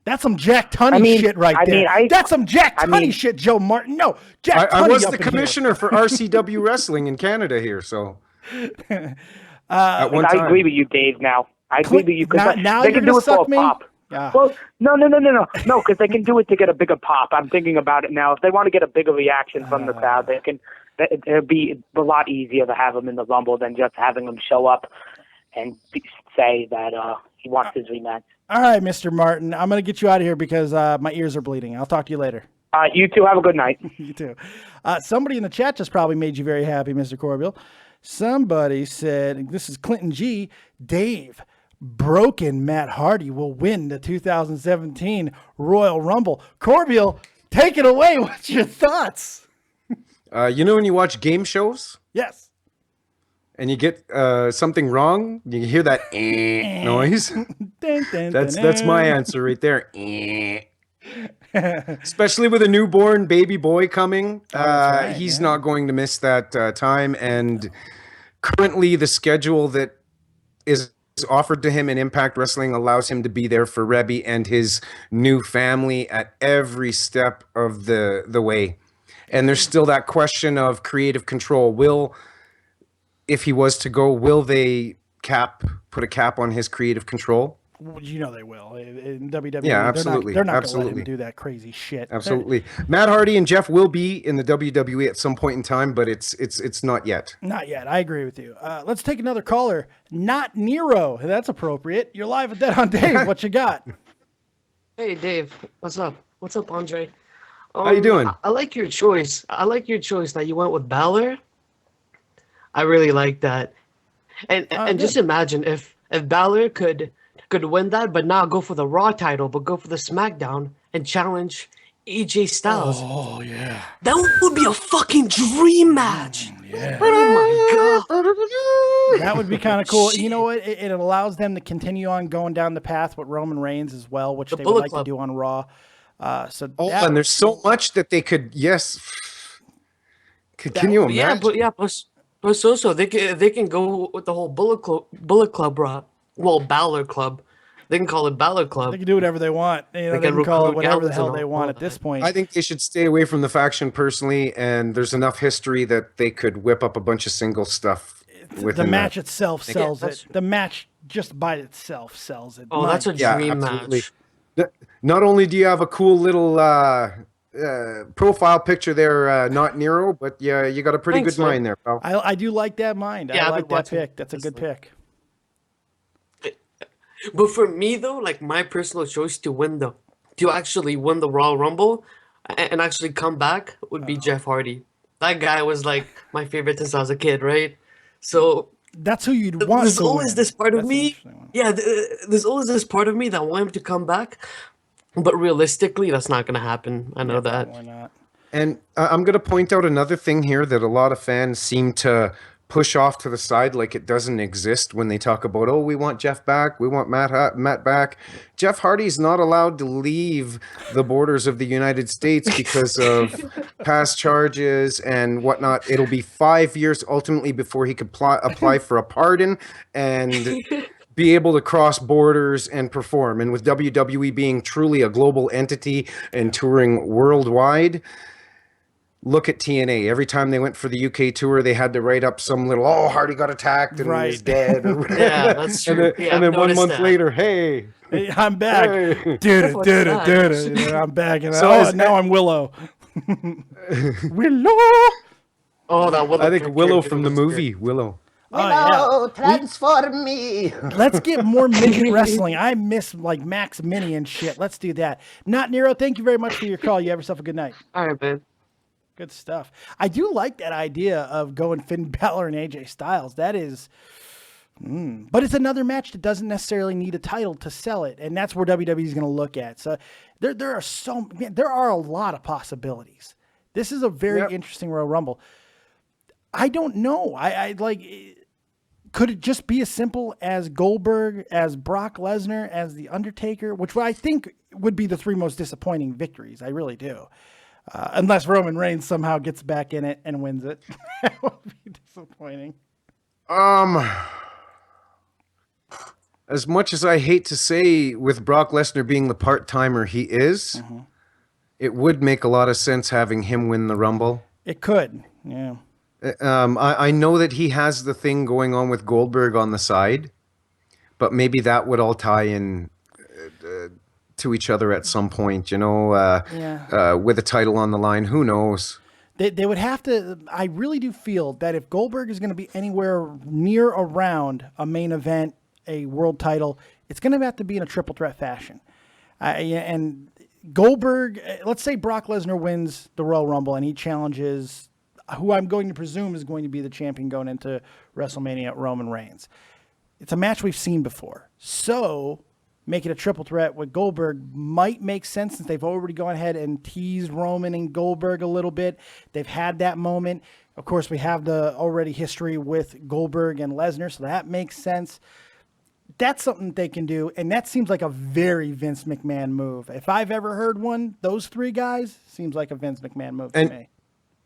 Speaker 2: That's some Jack Tunney shit right there. That's some Jack Tunney shit, Joe Martin. No, Jack Tunney.
Speaker 3: I was the commissioner for RCW Wrestling in Canada here, so.
Speaker 7: I agree with you, Dave. Now I agree with you because they can do it for a pop.
Speaker 2: Yeah.
Speaker 7: Well, no, because they can do it to get a bigger pop. I'm thinking about it now. If they want to get a bigger reaction from the crowd, they can. It'd be a lot easier to have him in the Rumble than just having him show up and say that he wants his rematch.
Speaker 2: All right, Mr. Martin, I'm going to get you out of here because my ears are bleeding. I'll talk to you later.
Speaker 7: You two have a good night.
Speaker 2: You too. Somebody in the chat just probably made you very happy, Mr. Corbiell. Somebody said, this is Clinton G, Dave, broken Matt Hardy will win the 2017 Royal Rumble. Corbiell, take it away. What's your thoughts?
Speaker 3: You know when you watch game shows?
Speaker 2: Yes.
Speaker 3: And you get something wrong, you hear that noise. That's my answer right there. Especially with a newborn baby boy coming, he's not going to miss that time. And currently, the schedule that is offered to him in Impact Wrestling allows him to be there for Rebby and his new family at every step of the way. And there's still that question of creative control. If he was to go, will they put a cap on his creative control?
Speaker 2: Well, you know they will. In WWE,
Speaker 3: Yeah, absolutely.
Speaker 2: They're not going to let
Speaker 3: Absolutely.
Speaker 2: him do that crazy shit.
Speaker 3: Absolutely. Matt Hardy and Jeff will be in the WWE at some point in time, but it's not yet.
Speaker 2: Not yet. I agree with you. Let's take another caller. Not Nero. That's appropriate. You're live with Dead on Dave. What you got?
Speaker 8: Hey, Dave. What's up? What's up, Andre?
Speaker 3: How you doing?
Speaker 8: I like your choice. I like your choice that you went with Balor. I really like that. And just imagine if Balor could win that, but not go for the Raw title, but go for the SmackDown and challenge AJ Styles.
Speaker 2: Oh, yeah.
Speaker 8: That would be a fucking dream match.
Speaker 2: Yeah.
Speaker 8: Oh my god.
Speaker 2: That would be kind of cool. You know what? It allows them to continue on going down the path with Roman Reigns as well, which they would like to do on Raw.
Speaker 3: And there's so much that they could, continue on.
Speaker 8: Yeah, but so they can go with the whole Bullet Club Balor Club. They can call it Balor Club.
Speaker 2: They can do whatever they want. They can call it whatever the hell they want at this point.
Speaker 3: I think they should stay away from the faction personally, and there's enough history that they could whip up a bunch of single stuff.
Speaker 2: The match itself sells it. The match just by itself sells it.
Speaker 8: Oh, that's a dream match.
Speaker 3: Not only do you have a cool little profile picture there, not Nero, but yeah, you got a pretty good mind there, pal.
Speaker 2: I do like that mind.
Speaker 8: Yeah,
Speaker 2: I like that pick. That's a good pick.
Speaker 8: But for me though, like my personal choice to actually win the Royal Rumble and actually come back would be Jeff Hardy. That guy was like my favorite since I was a kid, right? So
Speaker 2: that's who you'd want.
Speaker 8: There's always this part of me. Yeah, there's always this part of me that want him to come back. But realistically, that's not going to happen. I know that.
Speaker 2: Why not?
Speaker 3: And I'm going to point out another thing here that a lot of fans seem to push off to the side like it doesn't exist when they talk about, oh, we want Jeff back, we want Matt back. Jeff Hardy's not allowed to leave the borders of the United States because of past charges and whatnot. It'll be 5 years ultimately before he could apply for a pardon and be able to cross borders and perform. And with WWE being truly a global entity and touring worldwide, look at TNA. Every time they went for the UK tour, they had to write up some little, oh, Hardy got attacked and he's dead.
Speaker 8: Yeah, that's true.
Speaker 3: And then 1 month later, hey,
Speaker 2: I'm back.
Speaker 3: Hey.
Speaker 2: I'm back. And now I'm Willow. Willow.
Speaker 8: Oh, that Willow.
Speaker 3: I think Willow from the movie Willow.
Speaker 2: Oh, yeah.
Speaker 3: Transform me.
Speaker 2: Let's get more midget wrestling. I miss like Max Mini and shit. Let's do that. Not Nero, thank you very much for your call. You have yourself a good night.
Speaker 8: All right, man.
Speaker 2: Good stuff. I do like that idea of going Finn Balor and AJ Styles. That is, but it's another match that doesn't necessarily need a title to sell it, and that's where WWE is going to look at. So there are a lot of possibilities. This is a very interesting Royal Rumble. I don't know. I like. Could it just be as simple as Goldberg, as Brock Lesnar, as the Undertaker, which I think would be the three most disappointing victories. I really do. Unless Roman Reigns somehow gets back in it and wins it. That would be disappointing.
Speaker 3: As much as I hate to say with Brock Lesnar being the part-timer he is, it would make a lot of sense having him win the Rumble.
Speaker 2: It could, yeah.
Speaker 3: I know that he has the thing going on with Goldberg on the side, but maybe that would all tie in to each other at some point, with a title on the line. Who knows?
Speaker 2: They would have to. I really do feel that if Goldberg is going to be anywhere near around a main event, a world title, it's going to have to be in a triple threat fashion. And Goldberg, let's say Brock Lesnar wins the Royal Rumble and he challenges who I'm going to presume is going to be the champion going into WrestleMania, Roman Reigns. It's a match we've seen before. So make it a triple threat with Goldberg might make sense since they've already gone ahead and teased Roman and Goldberg a little bit. They've had that moment. Of course, we have the already history with Goldberg and Lesnar, so that makes sense. That's something they can do, and that seems like a very Vince McMahon move. If I've ever heard one, those three guys seems like a Vince McMahon move to me.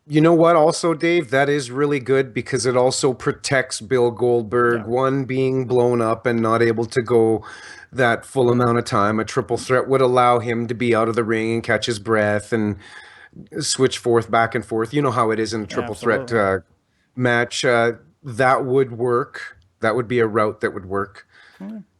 Speaker 3: You know what? Also, Dave, that is really good because it also protects Bill Goldberg. One, being blown up and not able to go that full amount of time. A triple threat would allow him to be out of the ring and catch his breath and switch back and forth. You know how it is in a triple threat match. That would work. That would be a route that would work.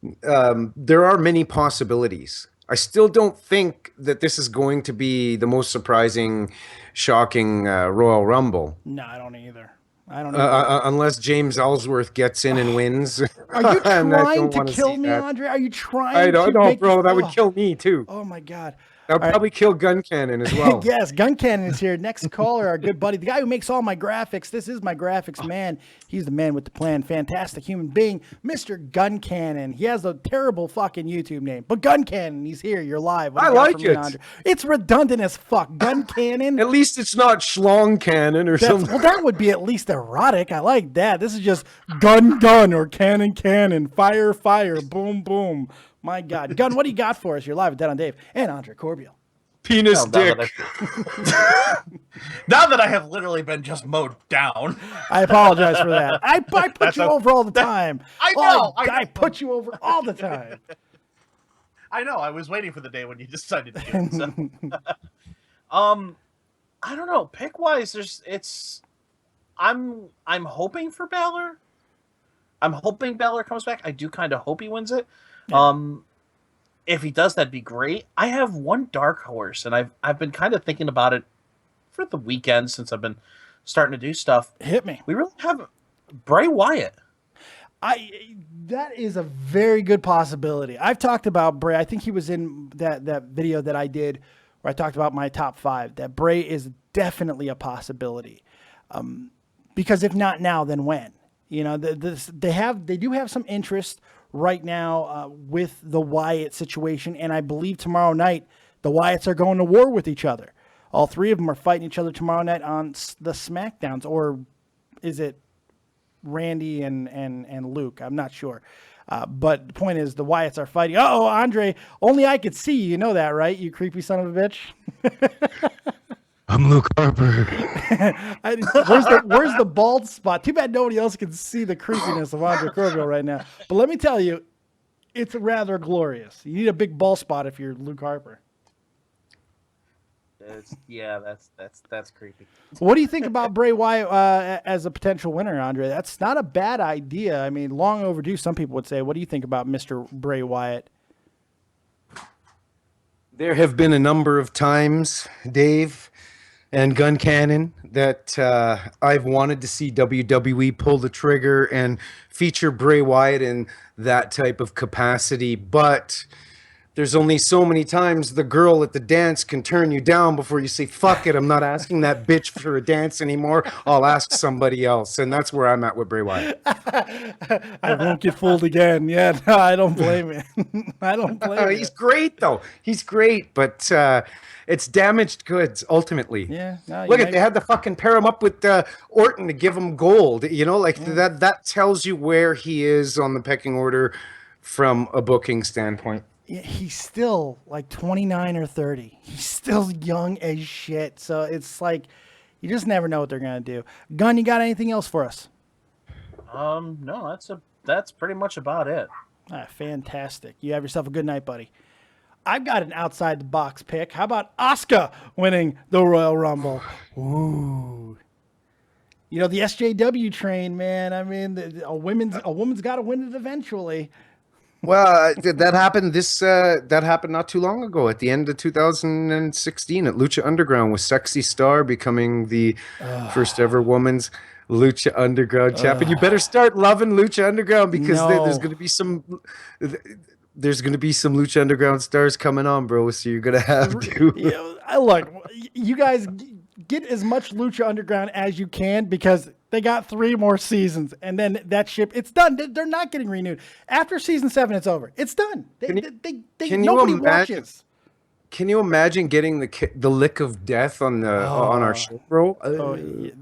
Speaker 3: There are many possibilities. I still don't think that this is going to be the most surprising, shocking Royal Rumble.
Speaker 2: No, I don't either. I don't know.
Speaker 3: Unless James Ellsworth gets in and wins.
Speaker 2: Are you trying to kill me, Andre? Are you trying to
Speaker 3: I don't know, bro. That would kill me, too.
Speaker 2: Oh, my God.
Speaker 3: That would probably kill Guncannon as well.
Speaker 2: Yes, Guncannon is here. Next caller, our good buddy, the guy who makes all my graphics. This is my graphics man. He's the man with the plan. Fantastic human being, Mr. Guncannon. He has a terrible fucking YouTube name, but Guncannon, he's here. You're live.
Speaker 3: I like it.
Speaker 2: Andre? It's redundant as fuck. Guncannon.
Speaker 3: At least it's not Schlong Cannon or something.
Speaker 2: Well, that would be at least erotic. I like that. This is just gun, or cannon, fire, boom, boom. My God. Gun, what do you got for us? You're live with Dead on Dave and Andre Corbiell.
Speaker 3: Penis dick.
Speaker 9: Now that I have literally been just mowed down.
Speaker 2: I apologize for that. I put you over all the time.
Speaker 9: I know.
Speaker 2: I put you over all the time.
Speaker 9: I know. I was waiting for the day when you decided to do it. So. I don't know. Pick wise, I'm hoping for Balor. I'm hoping Balor comes back. I do kind of hope he wins it. Yeah. If he does, that'd be great. I have one dark horse, and I've been kind of thinking about it for the weekend since I've been starting to do stuff.
Speaker 2: Hit me.
Speaker 9: We really have Bray Wyatt.
Speaker 2: That is a very good possibility. I've talked about Bray. I think he was in that video that I did where I talked about my top 5. That Bray is definitely a possibility. Because if not now, then when? You know, they do have some interest right now with the Wyatt situation, and I believe tomorrow night the Wyatts are going to war with each other. All 3 of them are fighting each other tomorrow night on the SmackDowns, or is it Randy and Luke? I'm not sure. But the point is the Wyatts are fighting. Oh, Andre, only I could see you. You know that, right? You creepy son of a bitch.
Speaker 3: I'm Luke Harper.
Speaker 2: Where's the bald spot? Too bad nobody else can see the creepiness of Andre Corbeil right now. But let me tell you, it's rather glorious. You need a big bald spot if you're Luke Harper.
Speaker 9: That's creepy.
Speaker 2: What do you think about Bray Wyatt as a potential winner, Andre? That's not a bad idea. I mean, long overdue, some people would say. What do you think about Mr. Bray Wyatt?
Speaker 3: There have been a number of times, Dave and Guncannon, that I've wanted to see WWE pull the trigger and feature Bray Wyatt in that type of capacity, but there's only so many times the girl at the dance can turn you down before you say, fuck it, I'm not asking that bitch for a dance anymore. I'll ask somebody else. And that's where I'm at with Bray Wyatt.
Speaker 2: I won't get fooled again. Yeah, no, I don't blame you. I don't blame you.
Speaker 3: He's great, though. He's great, but it's damaged goods, ultimately.
Speaker 2: Yeah. No,
Speaker 3: Look, they had to fucking pair him up with Orton to give him gold. You know, like that tells you where he is on the pecking order from a booking standpoint.
Speaker 2: He's still like 29 or 30. He's still young as shit. So it's like, you just never know what they're going to do. Gun, you got anything else for us?
Speaker 9: No, that's pretty much about it.
Speaker 2: Fantastic. You have yourself a good night, buddy. I've got an outside the box pick. How about Asuka winning the Royal Rumble? Ooh. You know, the SJW train, man. I mean, a woman's got to win it eventually.
Speaker 3: Well, that happened. That happened not too long ago, at the end of 2016 at Lucha Underground, with Sexy Star becoming the first ever woman's Lucha Underground champion. You better start loving Lucha Underground because there's going to be some. There's going to be some Lucha Underground stars coming on, bro. So you're going to have to.
Speaker 2: Look, you guys get as much Lucha Underground as you can because they got 3 more seasons, and then that ship, it's done. They're not getting renewed. After season 7, it's over. It's done. Nobody watches.
Speaker 3: Can you imagine getting the lick of death on our show, bro?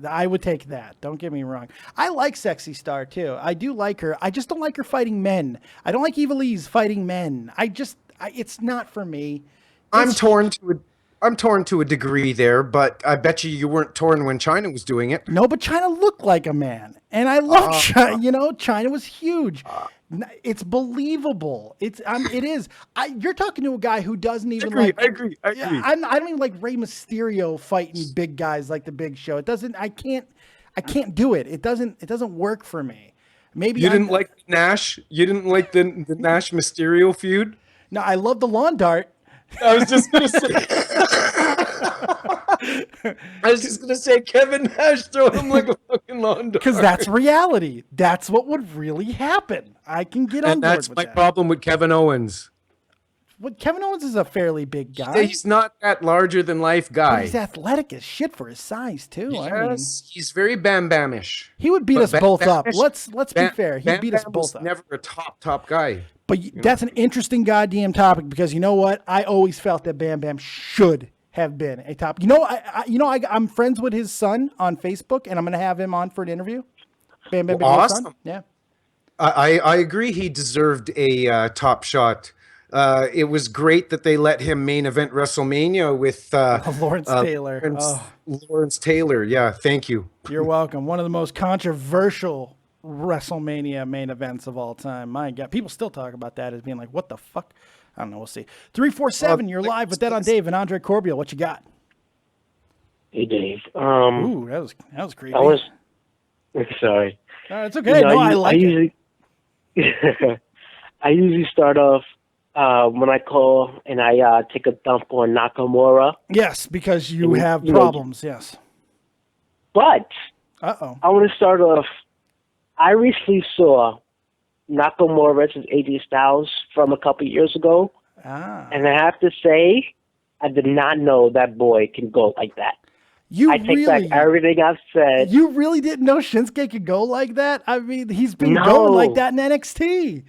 Speaker 2: I would take that. Don't get me wrong. I like Sexy Star too. I do like her. I just don't like her fighting men. I don't like Evilise fighting men. It's not for me.
Speaker 3: I'm torn to I'm torn to a degree there, but I bet you weren't torn when China was doing it.
Speaker 2: No, but China looked like a man, and I love China. You know, China was huge. It's believable. It is. You're talking to a guy who doesn't even
Speaker 3: I agree.
Speaker 2: Yeah, I don't even like Rey Mysterio fighting big guys like the Big Show. It doesn't. I can't do it. It doesn't work for me. Maybe
Speaker 3: you didn't like Nash. You didn't like the Nash Mysterio feud.
Speaker 2: No, I love the lawn dart.
Speaker 3: I was just gonna say. Kevin Nash throwing him like a fucking lawn dart.
Speaker 2: Because that's reality. That's what would really happen. I can get on board with that.
Speaker 3: And that's my problem with Kevin Owens.
Speaker 2: Well, Kevin Owens is a fairly big guy.
Speaker 3: He's not that larger than life guy.
Speaker 2: But he's athletic as shit for his size too.
Speaker 3: Yes,
Speaker 2: I mean,
Speaker 3: he's very Bam Bamish.
Speaker 2: He would beat us both up. Let's be fair. He'd beat us both up.
Speaker 3: Never a top guy.
Speaker 2: But that's an interesting goddamn topic because you know what? I always felt that Bam Bam should have been a top. I'm friends with his son on Facebook, and I'm going to have him on for an interview. Bam Bam.
Speaker 3: Awesome.
Speaker 2: Son. Yeah.
Speaker 3: I agree. He deserved a top shot. It was great that they let him main event WrestleMania with
Speaker 2: Lawrence Taylor.
Speaker 3: Lawrence Taylor. Yeah, thank you.
Speaker 2: You're welcome. One of the most controversial WrestleMania main events of all time. My God, people still talk about that as being like, "What the fuck?" I don't know. We'll see. 347. You're live with that on Dave and Andre Corbeil. What you got?
Speaker 5: Hey, Dave.
Speaker 2: Ooh, that was creepy.
Speaker 5: Sorry.
Speaker 2: It's okay. I like it.
Speaker 5: I usually start off when I call and I take a dump on Nakamura.
Speaker 2: Yes, because you have problems. Yes.
Speaker 5: But
Speaker 2: I
Speaker 5: want to start off. I recently saw Nakamura versus AJ Styles from a couple years ago, and I have to say, I did not know that boy can go like that. I take back everything I've said.
Speaker 2: You really didn't know Shinsuke could go like that? I mean, he's been going like that in NXT.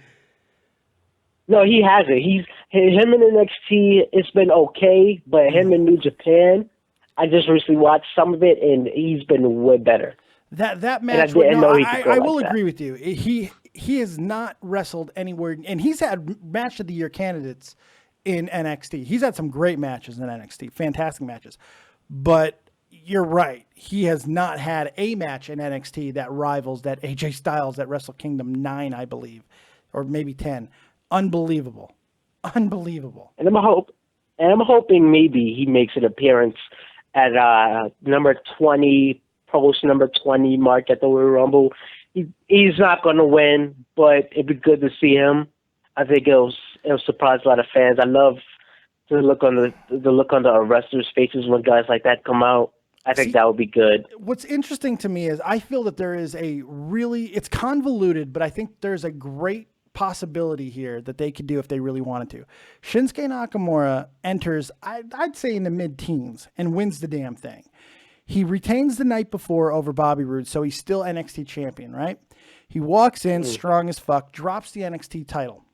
Speaker 5: No, he hasn't. Him in NXT, it's been okay, but him in New Japan, I just recently watched some of it, and he's been way better.
Speaker 2: That match, I will agree with you. He has not wrestled anywhere, and he's had match of the year candidates in NXT. He's had some great matches in NXT, fantastic matches. But you're right, he has not had a match in NXT that rivals that AJ Styles at Wrestle Kingdom 9, I believe, or maybe 10. Unbelievable. And I'm hoping maybe he makes an appearance at number 20. Post number 20 mark at the Royal Rumble. He's not going to win, but it'd be good to see him. I think it'll surprise a lot of fans. I love the look on the wrestlers' faces when guys like that come out. I think that would be good. What's interesting to me is I feel that there is it's convoluted, but I think there's a great possibility here that they could do if they really wanted to. Shinsuke Nakamura enters, I'd say in the mid-teens and wins the damn thing. He retains the night before over Bobby Roode, so he's still NXT champion, right? He walks in strong as fuck, drops the NXT title,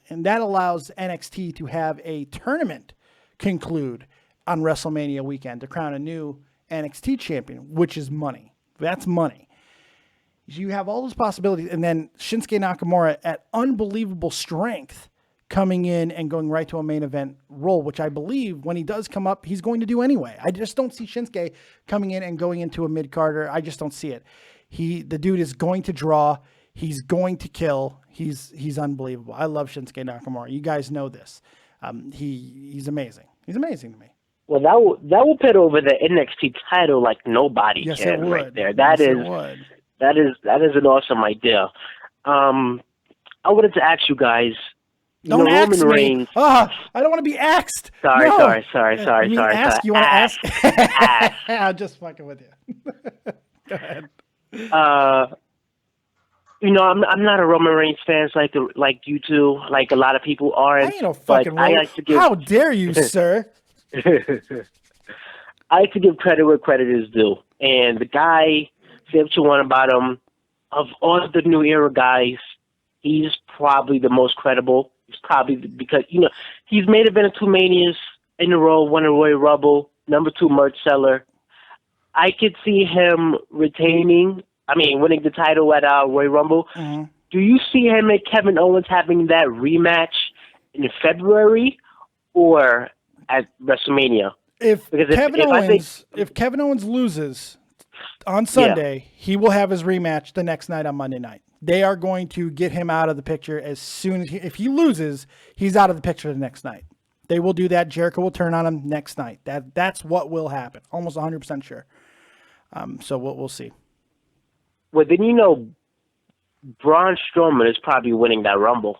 Speaker 2: and that allows NXT to have a tournament conclude on WrestleMania weekend to crown a new NXT champion, which is money. That's money. You have all those possibilities, and then Shinsuke Nakamura at unbelievable strength coming in and going right to a main event role, which I believe when he does come up, he's going to do anyway. I just don't see Shinsuke coming in and going into a mid-carder. I just don't see it. The dude is going to draw. He's going to kill. He's unbelievable. I love Shinsuke Nakamura. You guys know this. He's amazing. He's amazing to me.
Speaker 5: Well, that will put over the NXT title like nobody can right there. That is an awesome idea. I wanted to ask you guys.
Speaker 2: Don't ask me. I don't want to be axed.
Speaker 5: Sorry.
Speaker 2: You want
Speaker 5: to
Speaker 2: ask? I'm just fucking with you. Go ahead.
Speaker 5: I'm not a Roman Reigns fan like you two, like a lot of people aren't.
Speaker 2: I ain't no fucking Roman. How dare you, sir?
Speaker 5: I like to give credit where credit is due. And the guy, say what you want about him, of all the new era guys, he's probably the most credible. It's probably because, he's made event of 2 Manias in a row, won a Royal Rumble, number 2 merch seller. I could see him winning the title at Royal Rumble. Mm-hmm. Do you see him and Kevin Owens having that rematch in February or at WrestleMania?
Speaker 2: If
Speaker 5: Because
Speaker 2: if Kevin Owens loses on Sunday, he will have his rematch the next night on Monday night. They are going to get him out of the picture as soon as if he loses, he's out of the picture the next night. They will do that. Jericho will turn on him next night. That's what will happen. Almost 100% sure. So we'll see.
Speaker 5: Well, then Braun Strowman is probably winning that Rumble.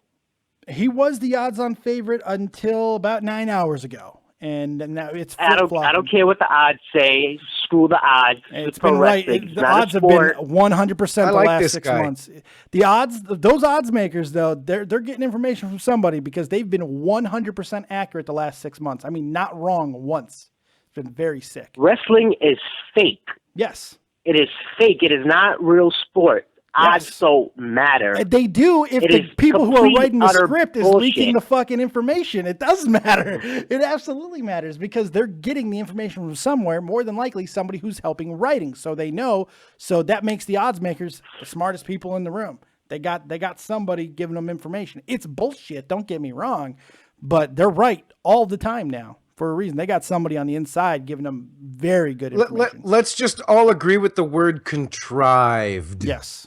Speaker 2: He was the odds-on favorite until about 9 hours ago. And now it's
Speaker 5: I don't care what the odds say. Screw the odds.
Speaker 2: It's been right. The odds have been 100% the last 6 months. The odds, those odds makers though, they're getting information from somebody because they've been 100% accurate the last 6 months. I mean, not wrong once. It's been very sick.
Speaker 5: Wrestling is fake.
Speaker 2: Yes,
Speaker 5: it is fake. It is not real sport. Odds don't matter.
Speaker 2: They do if the people who are writing the script is leaking the fucking information. It does matter. It absolutely matters because they're getting the information from somewhere, more than likely somebody who's helping writing. So they know. So that makes the odds makers the smartest people in the room. They got somebody giving them information. It's bullshit, don't get me wrong, but they're right all the time now. For a reason. They got somebody on the inside giving them very good information.
Speaker 3: Let's just all agree with the word contrived.
Speaker 2: Yes.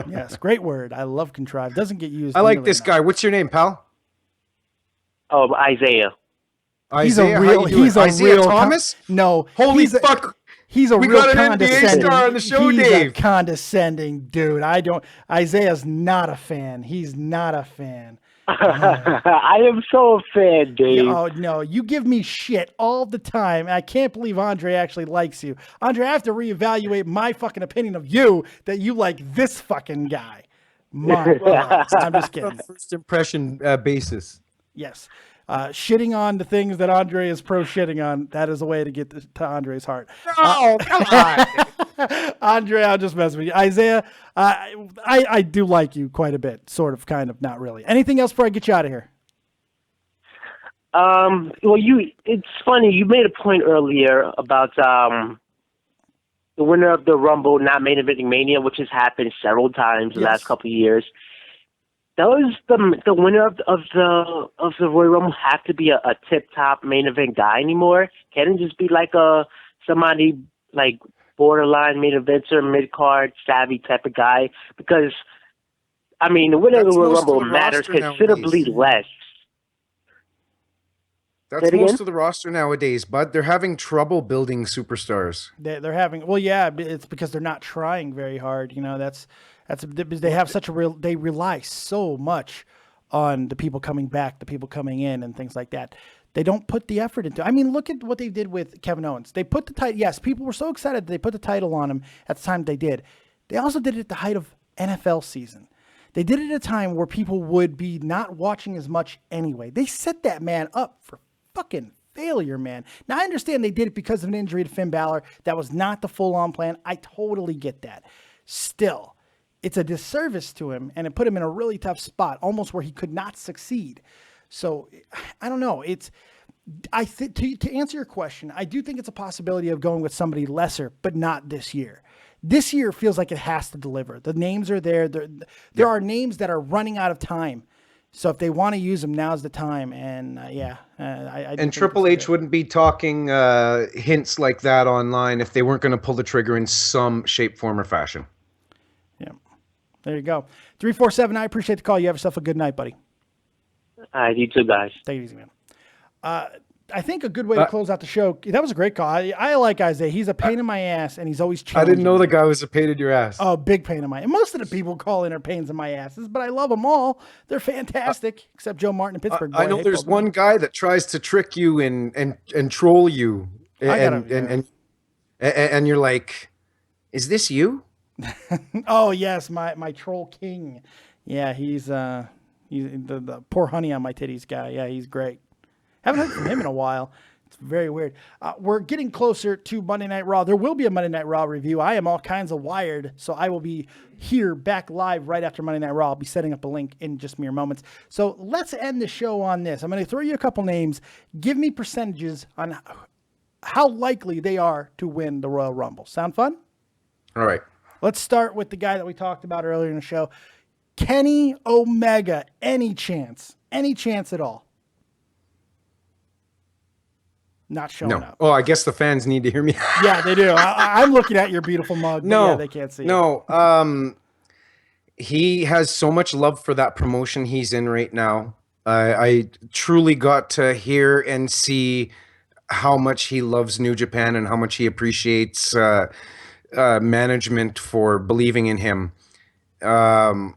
Speaker 2: Yes, great word. I love contrived. Doesn't get used.
Speaker 3: I like this guy. What's your name, pal?
Speaker 5: Oh, Isaiah.
Speaker 2: He's a real
Speaker 3: Thomas?
Speaker 2: No.
Speaker 3: Holy fuck.
Speaker 2: He's a
Speaker 3: we
Speaker 2: real
Speaker 3: got an NBA star on the show,
Speaker 2: he's
Speaker 3: Dave.
Speaker 2: A condescending dude. Isaiah's not a fan. He's not a fan.
Speaker 5: I am so a fan, Dave.
Speaker 2: Oh, no. You give me shit all the time. I can't believe Andre actually likes you. Andre, I have to reevaluate my fucking opinion of you that you like this fucking guy. I'm just kidding.
Speaker 3: First impression basis.
Speaker 2: Yes. Shitting on the things that Andre is pro-shitting on, that is a way to get to Andre's heart.
Speaker 3: No, come on.
Speaker 2: Andre, I'll just mess with you. Isaiah, I do like you quite a bit. Sort of, kind of, not really. Anything else before I get you out of here?
Speaker 5: Well, it's funny. You made a point earlier about the winner of the Rumble not main eventing Mania, which has happened several times the last couple of years. Does the winner of the Royal Rumble have to be a tip top main event guy anymore? Can it just be like somebody like borderline main eventer, mid card savvy type of guy? Because I mean, the winner of the Royal Rumble matters considerably less.
Speaker 3: That's most of the roster nowadays, bud. They're having trouble building superstars.
Speaker 2: They're having it's because they're not trying very hard. You know, that's they have such they rely so much on the people coming back, the people coming in, and things like that. They don't put the effort into. I mean, look at what they did with Kevin Owens. They put the title. Yes, people were so excited that they put the title on him at the time they did. They also did it at the height of NFL season. They did it at a time where people would be not watching as much anyway. They set that man up for fucking failure, man. Now, I understand they did it because of an injury to Finn Balor. That was not the full-on plan. I totally get that. Still, it's a disservice to him, and it put him in a really tough spot, almost where he could not succeed. So, I don't know. To answer your question, I do think it's a possibility of going with somebody lesser, but not this year. This year feels like it has to deliver. The names are there. There are names that are running out of time. So if they want to use them, now's the time. And
Speaker 3: and Triple H wouldn't be talking hints like that online if they weren't going to pull the trigger in some shape, form, or fashion.
Speaker 2: Yeah, there you go. 347. I appreciate the call. You have yourself a good night, buddy.
Speaker 5: All right, you too, guys.
Speaker 2: Take it easy, man. I think a good way to close out the show. That was a great call. I like Isaiah. He's a pain in my ass, and he's always challenging.
Speaker 3: I didn't know the guy was a pain in your ass.
Speaker 2: Oh, big pain in my ass. Most of the people call in are pains in my asses, but I love them all. They're fantastic, except Joe Martin in Pittsburgh.
Speaker 3: I know there's one guy that tries to trick you and troll you, and you're like, "Is this you?"
Speaker 2: Oh yes, my troll king. Yeah, he's the poor honey on my titties guy. Yeah, he's great. Haven't heard from him in a while. It's very weird. We're getting closer to Monday Night Raw. There will be a Monday Night Raw review. I am all kinds of wired, so I will be here back live right after Monday Night Raw. I'll be setting up a link in just mere moments. So let's end the show on this. I'm going to throw you a couple names. Give me percentages on how likely they are to win the Royal Rumble. Sound fun?
Speaker 3: All right.
Speaker 2: Let's start with the guy that we talked about earlier in the show. Kenny Omega. Any chance? Any chance at all? not showing up.
Speaker 3: Oh, I guess the fans need to hear me.
Speaker 2: Yeah, they do. I'm looking at your beautiful mug.
Speaker 3: No,
Speaker 2: yeah, they can't see it.
Speaker 3: No, he has so much love for that promotion he's in right now. I truly got to hear and see how much he loves New Japan and how much he appreciates management for believing in him. The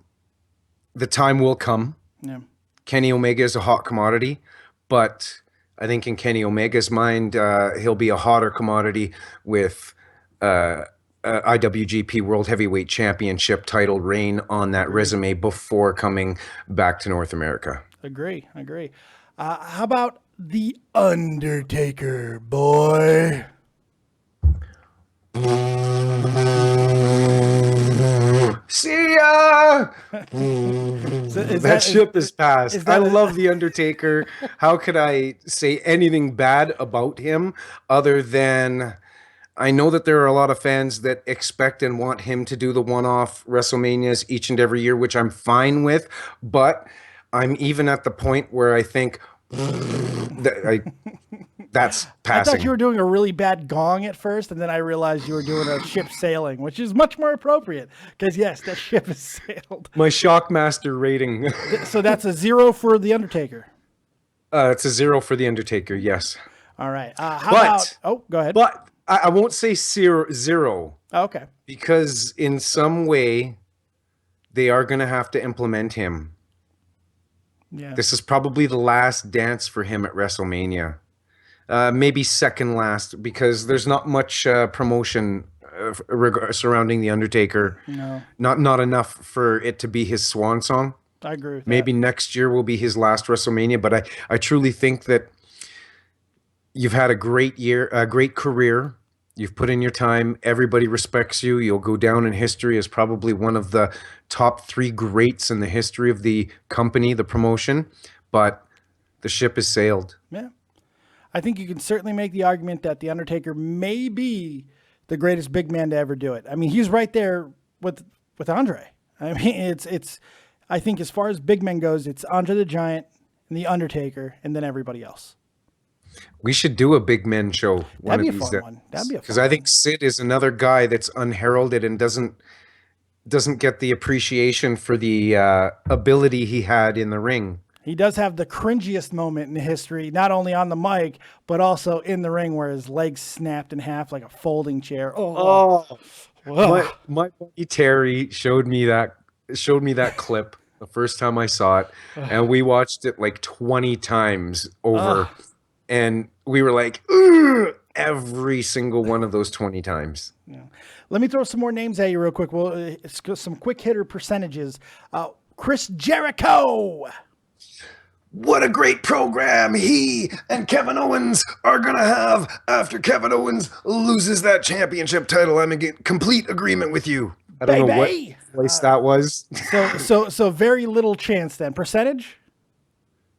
Speaker 3: time will come.
Speaker 2: Yeah.
Speaker 3: Kenny Omega is a hot commodity, but I think in Kenny Omega's mind, he'll be a hotter commodity with IWGP World Heavyweight Championship title reign on that resume before coming back to North America.
Speaker 2: Agree. How about The Undertaker, boy?
Speaker 3: See ya! That ship is passed. I love The Undertaker. How could I say anything bad about him other than I know that there are a lot of fans that expect and want him to do the one-off WrestleManias each and every year, which I'm fine with, but I'm even at the point where I think that's passing.
Speaker 2: I thought you were doing a really bad gong at first, and then I realized you were doing a ship sailing, which is much more appropriate, because yes, that ship has sailed.
Speaker 3: My Shockmaster rating.
Speaker 2: So that's a 0 for The Undertaker.
Speaker 3: It's a 0 for The Undertaker, yes.
Speaker 2: All right. How about... Oh, go ahead.
Speaker 3: But I won't say zero.
Speaker 2: Oh, okay.
Speaker 3: Because in some way, they are going to have to implement him.
Speaker 2: Yeah.
Speaker 3: This is probably the last dance for him at WrestleMania. Maybe second last, because there's not much promotion surrounding The Undertaker.
Speaker 2: No.
Speaker 3: Not enough for it to be his swan song.
Speaker 2: I agree with
Speaker 3: Maybe
Speaker 2: that.
Speaker 3: next year will be his last WrestleMania, but I truly think that you've had a great year, a great career. You've put in your time. Everybody respects you. You'll go down in history as probably one of the top 3 greats in the history of the company, the promotion. But the ship has sailed.
Speaker 2: Yeah. I think you can certainly make the argument that The Undertaker may be the greatest big man to ever do it. I mean, he's right there with Andre. I mean, it's. I think as far as big men goes, it's Andre the Giant and The Undertaker, and then everybody else.
Speaker 3: We should do a big men show.
Speaker 2: That'd be a fun one. That'd be a fun
Speaker 3: because I think Sid is another guy that's unheralded and doesn't get the appreciation for the ability he had in the ring.
Speaker 2: He does have the cringiest moment in history, not only on the mic, but also in the ring where his legs snapped in half like a folding chair.
Speaker 3: My buddy Terry showed me that clip the first time I saw it, and we watched it like 20 times over, and we were like, ugh, every single one of those 20 times.
Speaker 2: Yeah. Let me throw some more names at you real quick. Well, it's some quick hitter percentages. Chris Jericho.
Speaker 3: What a great program he and Kevin Owens are going to have after Kevin Owens loses that championship title. I'm in complete agreement with you. I don't know what place that was.
Speaker 2: So very little chance then. Percentage?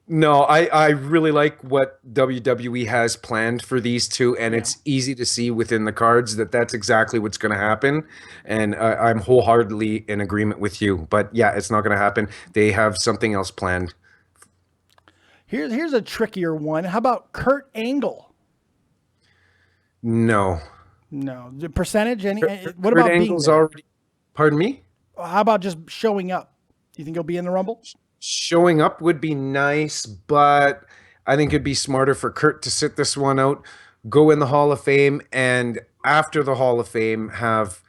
Speaker 3: No, I really like what WWE has planned for these two, and it's easy to see within the cards that that's exactly what's going to happen, and I'm wholeheartedly in agreement with you. But yeah, it's not going to happen. They have something else planned.
Speaker 2: Here's a trickier one. How about Kurt Angle?
Speaker 3: No.
Speaker 2: The percentage? What
Speaker 3: Kurt
Speaker 2: about
Speaker 3: Angle's
Speaker 2: being there?
Speaker 3: already? Pardon me?
Speaker 2: How about just showing up? Do you think he'll be in the Rumble?
Speaker 3: Showing up would be nice, but I think it'd be smarter for Kurt to sit this one out, go in the Hall of Fame, and after the Hall of Fame have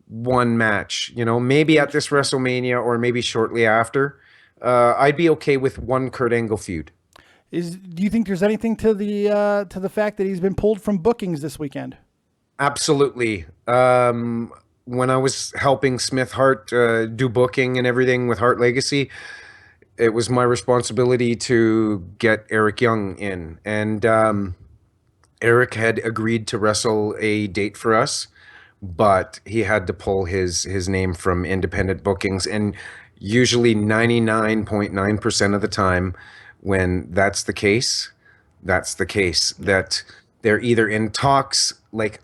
Speaker 3: one match. You know, maybe at this WrestleMania or maybe shortly after. I'd be okay with one Kurt Angle feud.
Speaker 2: Do you think there's anything to the fact that he's been pulled from bookings this weekend?
Speaker 3: Absolutely. When I was helping Smith Hart do booking and everything with Hart Legacy, it was my responsibility to get Eric Young in. And Eric had agreed to wrestle a date for us, but he had to pull his name from independent bookings. And usually 99.9% of the time when that's the case, that they're either in talks, like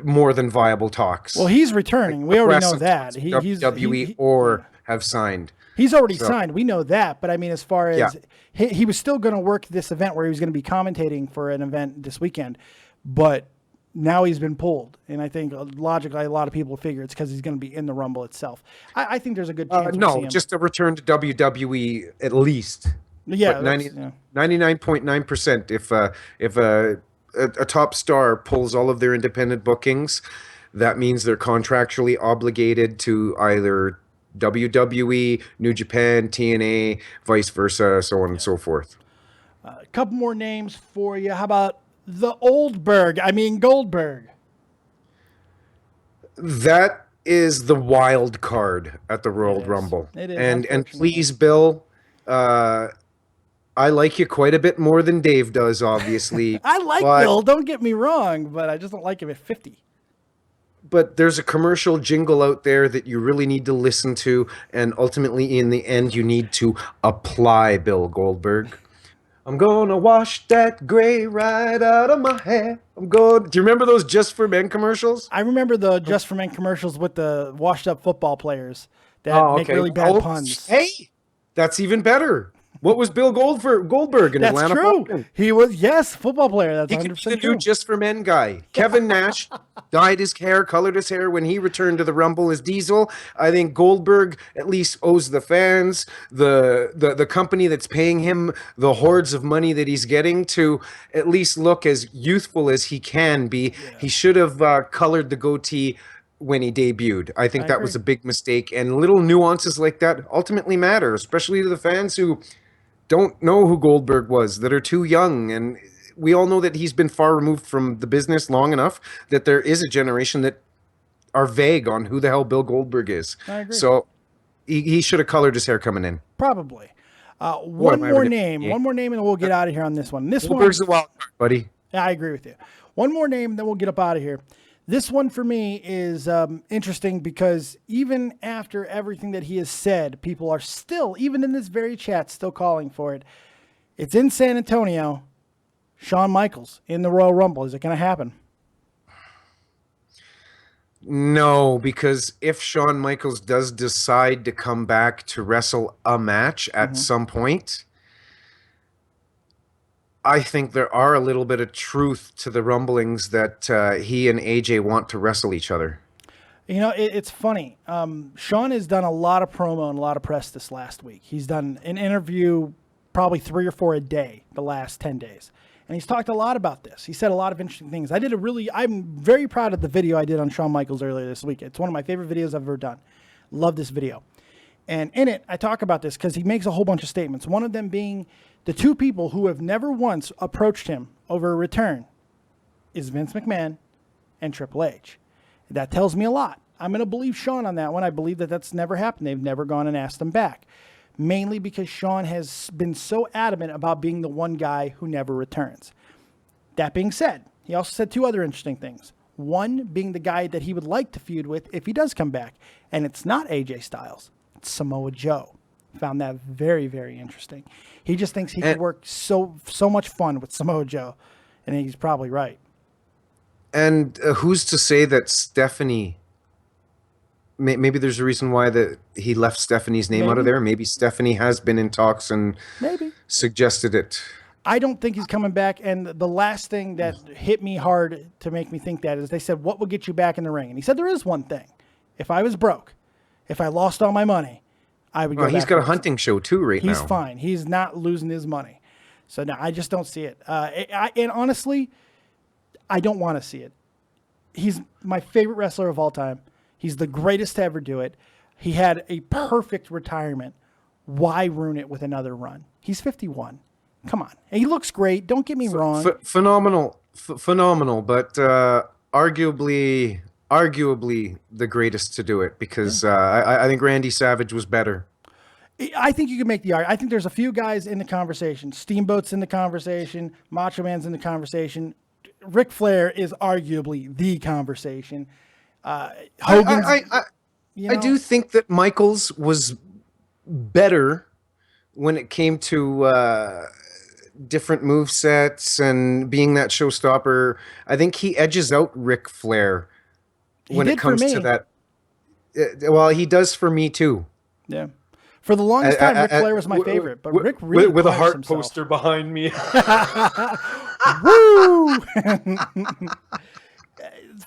Speaker 3: more than viable talks.
Speaker 2: Well, he's returning. We already know that.
Speaker 3: WWE or have signed.
Speaker 2: He's already signed. We know that. But I mean, as far as
Speaker 3: Yeah.
Speaker 2: he was still going to work this event where he was going to be commentating for an event this weekend, but now he's been pulled. And I think logically a lot of people figure it's because he's going to be in the Rumble itself. I think there's a good chance.
Speaker 3: No, just a return to WWE at least.
Speaker 2: Yeah.
Speaker 3: 99.9%. If a top star pulls all of their independent bookings, that means they're contractually obligated to either WWE, New Japan, TNA, vice versa, so on and so forth.
Speaker 2: A couple more names for you. How about the Goldberg?
Speaker 3: That is the wild card at the Royal Rumble.
Speaker 2: It is,
Speaker 3: and please, Bill, I like you quite a bit more than Dave does, obviously.
Speaker 2: I like Bill, don't get me wrong, but I just don't like him at 50.
Speaker 3: But there's a commercial jingle out there that you really need to listen to, and ultimately, in the end, you need to apply Bill Goldberg. I'm gonna wash that gray right out of my hair. Do you remember those Just for Men commercials?
Speaker 2: I remember the Just for Men commercials with the washed up football players that make really bad puns.
Speaker 3: Hey, that's even better. What was Bill Goldberg in Atlanta?
Speaker 2: That's true. He was, football player. That's 100%
Speaker 3: He could be the
Speaker 2: true.
Speaker 3: new Just for Men guy. Kevin Nash dyed his hair, colored his hair when he returned to the Rumble as Diesel. I think Goldberg at least owes the fans, the company that's paying him the hordes of money that he's getting to at least look as youthful as he can be. Yeah. He should have colored the goatee when he debuted. I think that was a big mistake, and little nuances like that ultimately matter, especially to the fans who don't know who Goldberg was, that are too young. And we all know that he's been far removed from the business long enough that there is a generation that are vague on who the hell Bill Goldberg is.
Speaker 2: I agree.
Speaker 3: So he should have colored his hair coming in.
Speaker 2: Probably. One more name, and we'll get out of here on this one.
Speaker 3: Goldberg's the wild card, buddy.
Speaker 2: Yeah, I agree with you. One more name, then we'll get up out of here. This one for me is interesting because even after everything that he has said, people are still, even in this very chat, still calling for it. It's in San Antonio. Shawn Michaels in the Royal Rumble. Is it going to happen?
Speaker 3: No, because if Shawn Michaels does decide to come back to wrestle a match at some point, I think there are a little bit of truth to the rumblings that he and AJ want to wrestle each other.
Speaker 2: You know, it's funny. Shawn has done a lot of promo and a lot of press this last week. He's done an interview probably 3 or 4 a day the last 10 days. And he's talked a lot about this. He said a lot of interesting things. I'm very proud of the video I did on Shawn Michaels earlier this week. It's one of my favorite videos I've ever done. Love this video. And in it, I talk about this because he makes a whole bunch of statements. One of them being the 2 people who have never once approached him over a return is Vince McMahon and Triple H. That tells me a lot. I'm going to believe Shawn on that one. I believe that that's never happened. They've never gone and asked him back. Mainly because Shawn has been so adamant about being the one guy who never returns. That being said, he also said 2 other interesting things. One being the guy that he would like to feud with if he does come back. And it's not AJ Styles. It's Samoa Joe. Found that very, very interesting. He just thinks he could work so much fun with Samoa Joe. And he's probably right.
Speaker 3: And who's to say that Stephanie... Maybe there's a reason why that he left Stephanie's name out of there. Maybe Stephanie has been in talks and suggested it.
Speaker 2: I don't think he's coming back. And the last thing that hit me hard to make me think that is they said, what will get you back in the ring? And he said, there is one thing. If I was broke, if I lost all my money, I would go back.
Speaker 3: He's got a hunting show too now.
Speaker 2: He's fine. He's not losing his money. So no, I just don't see it. And honestly, I don't want to see it. He's my favorite wrestler of all time. He's the greatest to ever do it. He had a perfect retirement. Why ruin it with another run? He's 51. Come on. And he looks great. Don't get me wrong.
Speaker 3: Phenomenal, but arguably the greatest to do it because I think Randy Savage was better.
Speaker 2: I think you can make the argument. I think there's a few guys in the conversation. Steamboat's in the conversation. Macho Man's in the conversation. Ric Flair is arguably the conversation. Hogan's,
Speaker 3: I do think that Michaels was better when it came to different movesets and being that showstopper. I think he edges out Ric Flair when it comes to that. Well, he does for me too.
Speaker 2: Yeah. For the longest time, Ric Flair was my favorite, but Rick really
Speaker 10: with a heart
Speaker 2: himself.
Speaker 10: poster behind me.
Speaker 2: Woo!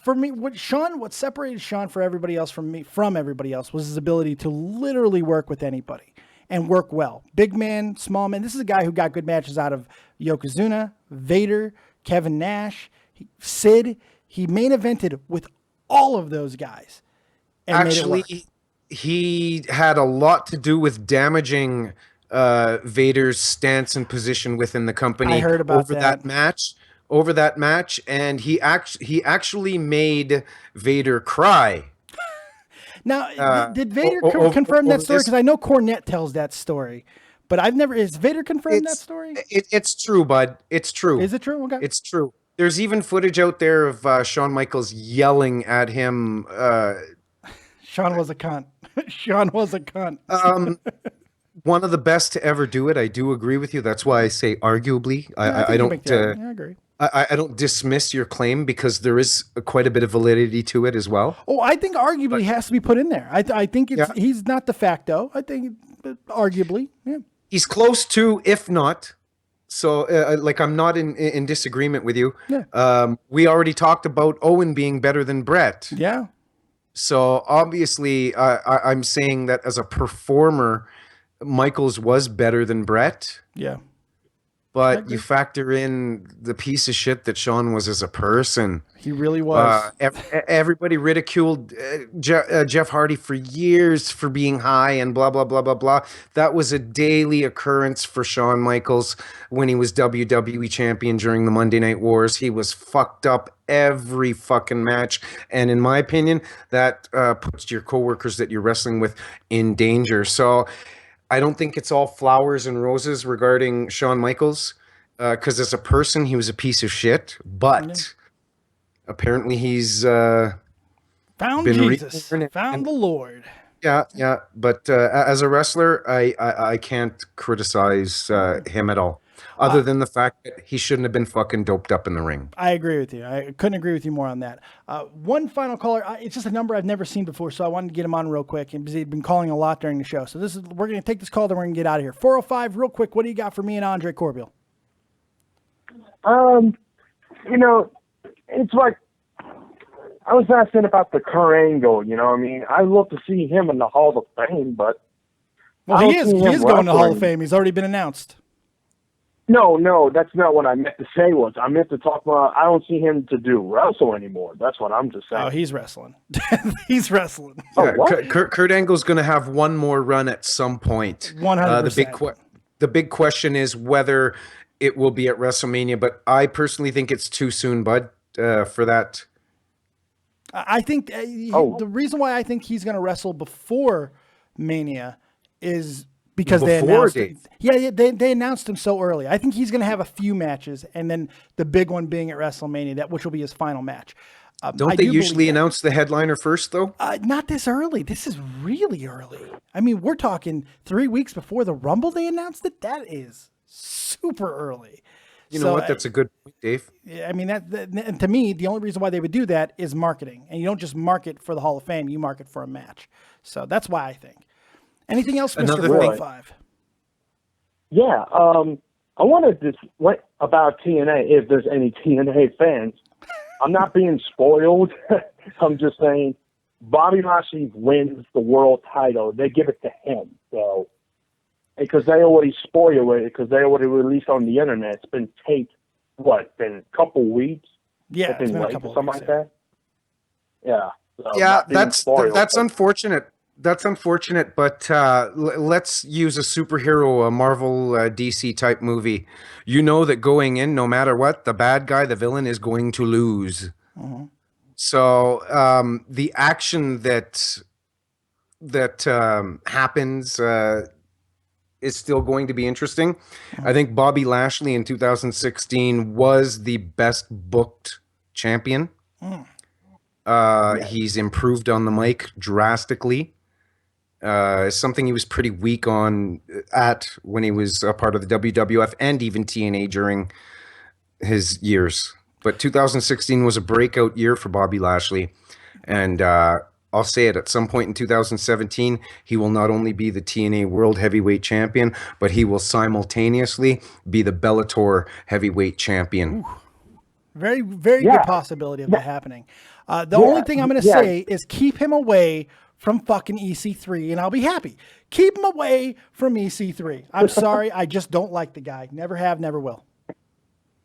Speaker 2: For me, what separated Shawn from everybody else was his ability to literally work with anybody and work well. Big man, small man. This is a guy who got good matches out of Yokozuna, Vader, Kevin Nash, Sid. He main evented with all of those guys. And
Speaker 3: Actually,
Speaker 2: made it work.
Speaker 3: he had a lot to do with damaging Vader's stance and position within the company.
Speaker 2: I heard about
Speaker 3: over that match, and he actually made Vader cry.
Speaker 2: Now, did Vader confirm that story? Because I know Cornette tells that story, but I've never. Is Vader confirmed that story?
Speaker 3: It's true, bud. It's true.
Speaker 2: Is it true? Okay.
Speaker 3: It's true. There's even footage out there of Shawn Michaels yelling at him.
Speaker 2: Shawn was a cunt. Shawn was a cunt.
Speaker 3: One of the best to ever do it. I do agree with you. That's why I say arguably. I don't.
Speaker 2: I agree.
Speaker 3: I don't dismiss your claim because there is quite a bit of validity to it as well.
Speaker 2: Oh, I think arguably has to be put in there. I think he's not de facto. I think arguably, yeah.
Speaker 3: He's close to, if not. So, like, I'm not in disagreement with you.
Speaker 2: Yeah.
Speaker 3: We already talked about Owen being better than Brett.
Speaker 2: Yeah.
Speaker 3: So obviously, I'm saying that as a performer, Michaels was better than Brett.
Speaker 2: Yeah.
Speaker 3: But you factor in the piece of shit that Shawn was as a person.
Speaker 2: He really was.
Speaker 3: Everybody ridiculed Jeff Hardy for years for being high and blah, blah, blah, blah, blah. That was a daily occurrence for Shawn Michaels when he was WWE champion during the Monday Night Wars. He was fucked up every fucking match. And in my opinion, that puts your coworkers that you're wrestling with in danger. So I don't think it's all flowers and roses regarding Shawn Michaels, because as a person, he was a piece of shit. But apparently, he's
Speaker 2: found Jesus, found the Lord.
Speaker 3: Yeah. But as a wrestler, I can't criticize him at all, other than the fact that he shouldn't have been fucking doped up in the ring.
Speaker 2: I agree with you. I couldn't agree with you more on that. One final caller. It's just a number I've never seen before, so I wanted to get him on real quick. And he's been calling a lot during the show. So we're going to take this call, then we're going to get out of here. 405, real quick. What do you got for me and Andre Corbeil?
Speaker 11: It's like I was asking about the Kurt Angle. You know, what I mean, I'd love to see him in the Hall of Fame, but
Speaker 2: he is going to the Hall of Fame. He's already been announced.
Speaker 11: No, that's not what I meant to say. I meant to talk about, I don't see him to do wrestle anymore. That's what I'm just saying.
Speaker 2: Oh, he's wrestling. He's wrestling.
Speaker 3: Yeah, Kurt Angle's going to have one more run at some point.
Speaker 2: 100%.
Speaker 3: The big question is whether it will be at WrestleMania, but I personally think it's too soon, bud, for that.
Speaker 2: I think the reason why I think he's going to wrestle before Mania is because they announced it. Yeah, they announced him so early. I think he's going to have a few matches, and then the big one being at WrestleMania, which will be his final match.
Speaker 3: Don't they usually announce the headliner first, though?
Speaker 2: Not this early. This is really early. I mean, we're talking 3 weeks before the Rumble they announced it. That is super early.
Speaker 3: You know what? That's a good point, Dave.
Speaker 2: I mean, and to me, the only reason why they would do that is marketing. And you don't just market for the Hall of Fame. You market for a match. So that's why I think. Anything else, Mr. 45?
Speaker 11: Yeah. I wanted to what about TNA, if there's any TNA fans. I'm not being spoiled. I'm just saying Bobby Lashley wins the world title. They give it to him. So, because they already spoiled it, because they already released on the internet. It's been taped, been a couple weeks?
Speaker 2: Yeah, it's been a couple
Speaker 11: something
Speaker 2: weeks,
Speaker 11: like that. Yeah. So
Speaker 3: yeah, that's unfortunate. That's unfortunate, but let's use a superhero, a Marvel DC type movie. You know that going in, no matter what, the bad guy, the villain, is going to lose.
Speaker 2: Mm-hmm.
Speaker 3: So the action that happens is still going to be interesting. Mm-hmm. I think Bobby Lashley in 2016 was the best booked champion. He's improved on the mic drastically. Something he was pretty weak on when he was a part of the WWF and even TNA during his years. But 2016 was a breakout year for Bobby Lashley. And I'll say it, at some point in 2017, he will not only be the TNA World Heavyweight Champion, but he will simultaneously be the Bellator Heavyweight Champion.
Speaker 2: Ooh. Very, very good possibility of that happening. The only thing I'm going to say is keep him away from fucking EC3, and I'll be happy. Keep him away from EC3. I'm sorry, I just don't like the guy. Never have, never will.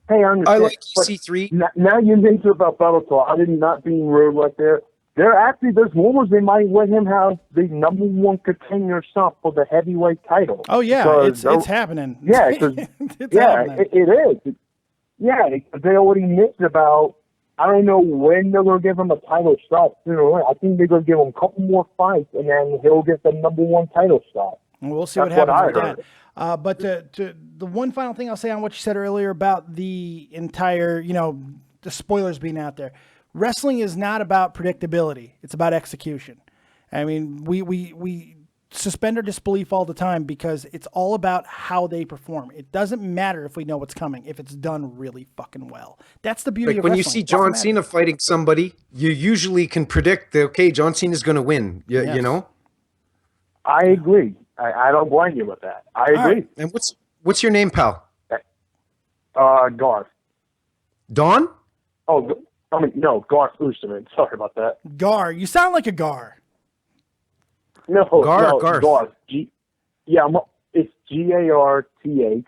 Speaker 11: Hey, I understand.
Speaker 3: I like EC3.
Speaker 11: Now you mentioned about Bellator. I did not being rude right there. There's rumors they might let him have the number one contender shot for the heavyweight title.
Speaker 2: Oh yeah, it's happening.
Speaker 11: Yeah,
Speaker 2: happening.
Speaker 11: It is. Yeah, they already mentioned about. I don't know when they're going to give him a title shot. I think they're going to give him a couple more fights, and then he'll get the number one title shot.
Speaker 2: Well, we'll see what happens with that. But the one final thing I'll say on what you said earlier about the entire, the spoilers being out there. Wrestling is not about predictability. It's about execution. I mean, we suspend our disbelief all the time because it's all about how they perform. It doesn't matter if we know what's coming, if it's done really fucking well. That's the beauty of
Speaker 3: when
Speaker 2: wrestling.
Speaker 3: you see John Cena fighting somebody, you usually can predict that, okay, John Cena's going to win. You know?
Speaker 11: I agree. I don't blame you with that. I agree.
Speaker 3: Right. And what's your name, pal?
Speaker 11: Garth.
Speaker 3: Don?
Speaker 11: Oh, no, Garth Oosterman. Sorry about that.
Speaker 2: Gar. You sound like a Gar.
Speaker 11: No, Garth. It's Garth.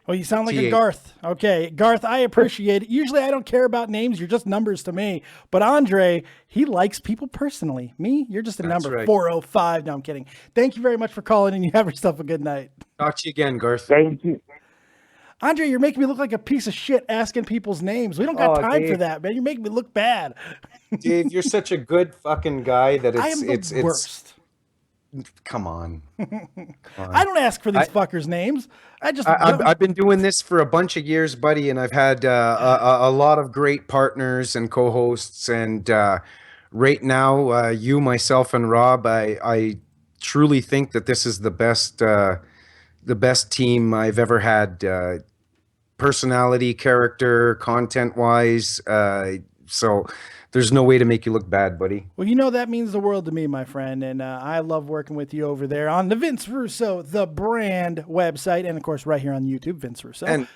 Speaker 2: Oh, you sound like a Garth. Okay, Garth, I appreciate it. Usually I don't care about names. You're just numbers to me. But Andre, he likes people personally. Me, you're just a number. Right. 405. No, I'm kidding. Thank you very much for calling, and you have yourself a good night.
Speaker 3: Talk to you again, Garth.
Speaker 11: Thank you.
Speaker 2: Andre, you're making me look like a piece of shit asking people's names. We don't got time for that, man. You're making me look bad.
Speaker 3: Dave, you're such a good fucking guy that
Speaker 2: I am the worst.
Speaker 3: Come on.
Speaker 2: I don't ask for these fuckers' names.
Speaker 3: I've been doing this for a bunch of years, buddy, and I've had a lot of great partners and co-hosts. And right now, you, myself, and Rob, I truly think that this is the best team I've ever had. Personality, character, content-wise. So there's no way to make you look bad, buddy.
Speaker 2: Well, that means the world to me, my friend. And I love working with you over there on the Vince Russo, the brand website. And, of course, right here on YouTube, Vince Russo.
Speaker 3: And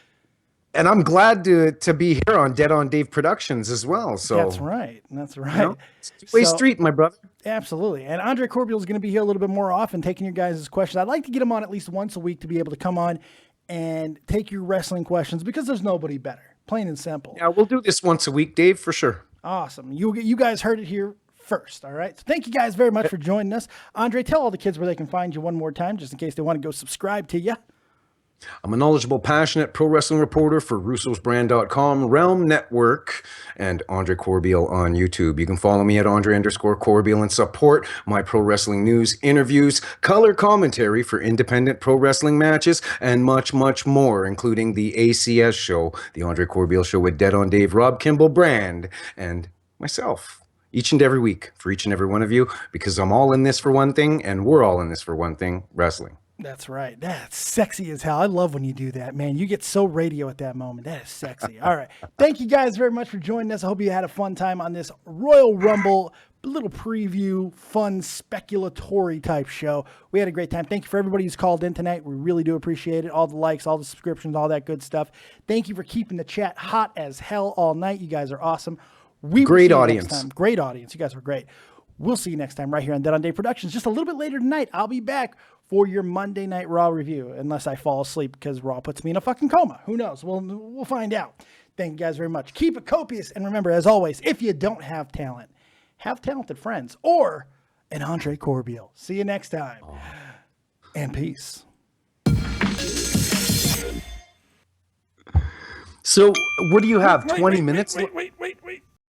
Speaker 3: I'm glad to be here on Dead on Dave Productions as well. So
Speaker 2: That's right. It's a
Speaker 3: two-way street, my brother.
Speaker 2: Absolutely. And Andre Corbeil is going to be here a little bit more often taking your guys' questions. I'd like to get him on at least once a week to be able to come on and take your wrestling questions because there's nobody better. Plain and simple.
Speaker 3: Yeah, we'll do this once a week, Dave, for sure.
Speaker 2: Awesome. You guys heard it here first, all right? So thank you guys very much for joining us. Andre, tell all the kids where they can find you one more time, just in case they want to go subscribe to you.
Speaker 3: I'm a knowledgeable, passionate pro wrestling reporter for russosbrand.com, Realm Network, and Andre Corbeil on YouTube. You can follow me at Andre_Corbeil and support my pro wrestling news, interviews, color commentary for independent pro wrestling matches, and much, much more, including the ACS show, the Andre Corbeil Show with Dead on Dave, Rob Kimball Brand, and myself. Each and every week for each and every one of you, because I'm all in this for one thing, and we're all in this for one thing, wrestling.
Speaker 2: That's right. That's sexy as hell. I love when you do that, man. You get so radio at that moment. That is sexy. All right. Thank you guys very much for joining us. I hope you had a fun time on this Royal Rumble little preview, fun, speculatory type show. We had a great time. Thank you for everybody who's called in tonight. We really do appreciate it. All the likes, all the subscriptions, all that good stuff. Thank you for keeping the chat hot as hell all night. You guys are awesome.
Speaker 3: Great audience.
Speaker 2: Great audience. You guys were great. We'll see you next time right here on Dead on Dave Productions. Just a little bit later tonight, I'll be back for your Monday Night Raw review, unless I fall asleep because Raw puts me in a fucking coma. Who knows? We'll find out. Thank you guys very much. Keep it copious. And remember, as always, if you don't have talent, have talented friends or an Andre Corbeil. See you next time. And peace.
Speaker 3: So, what do you have? 20 minutes?
Speaker 2: Wait.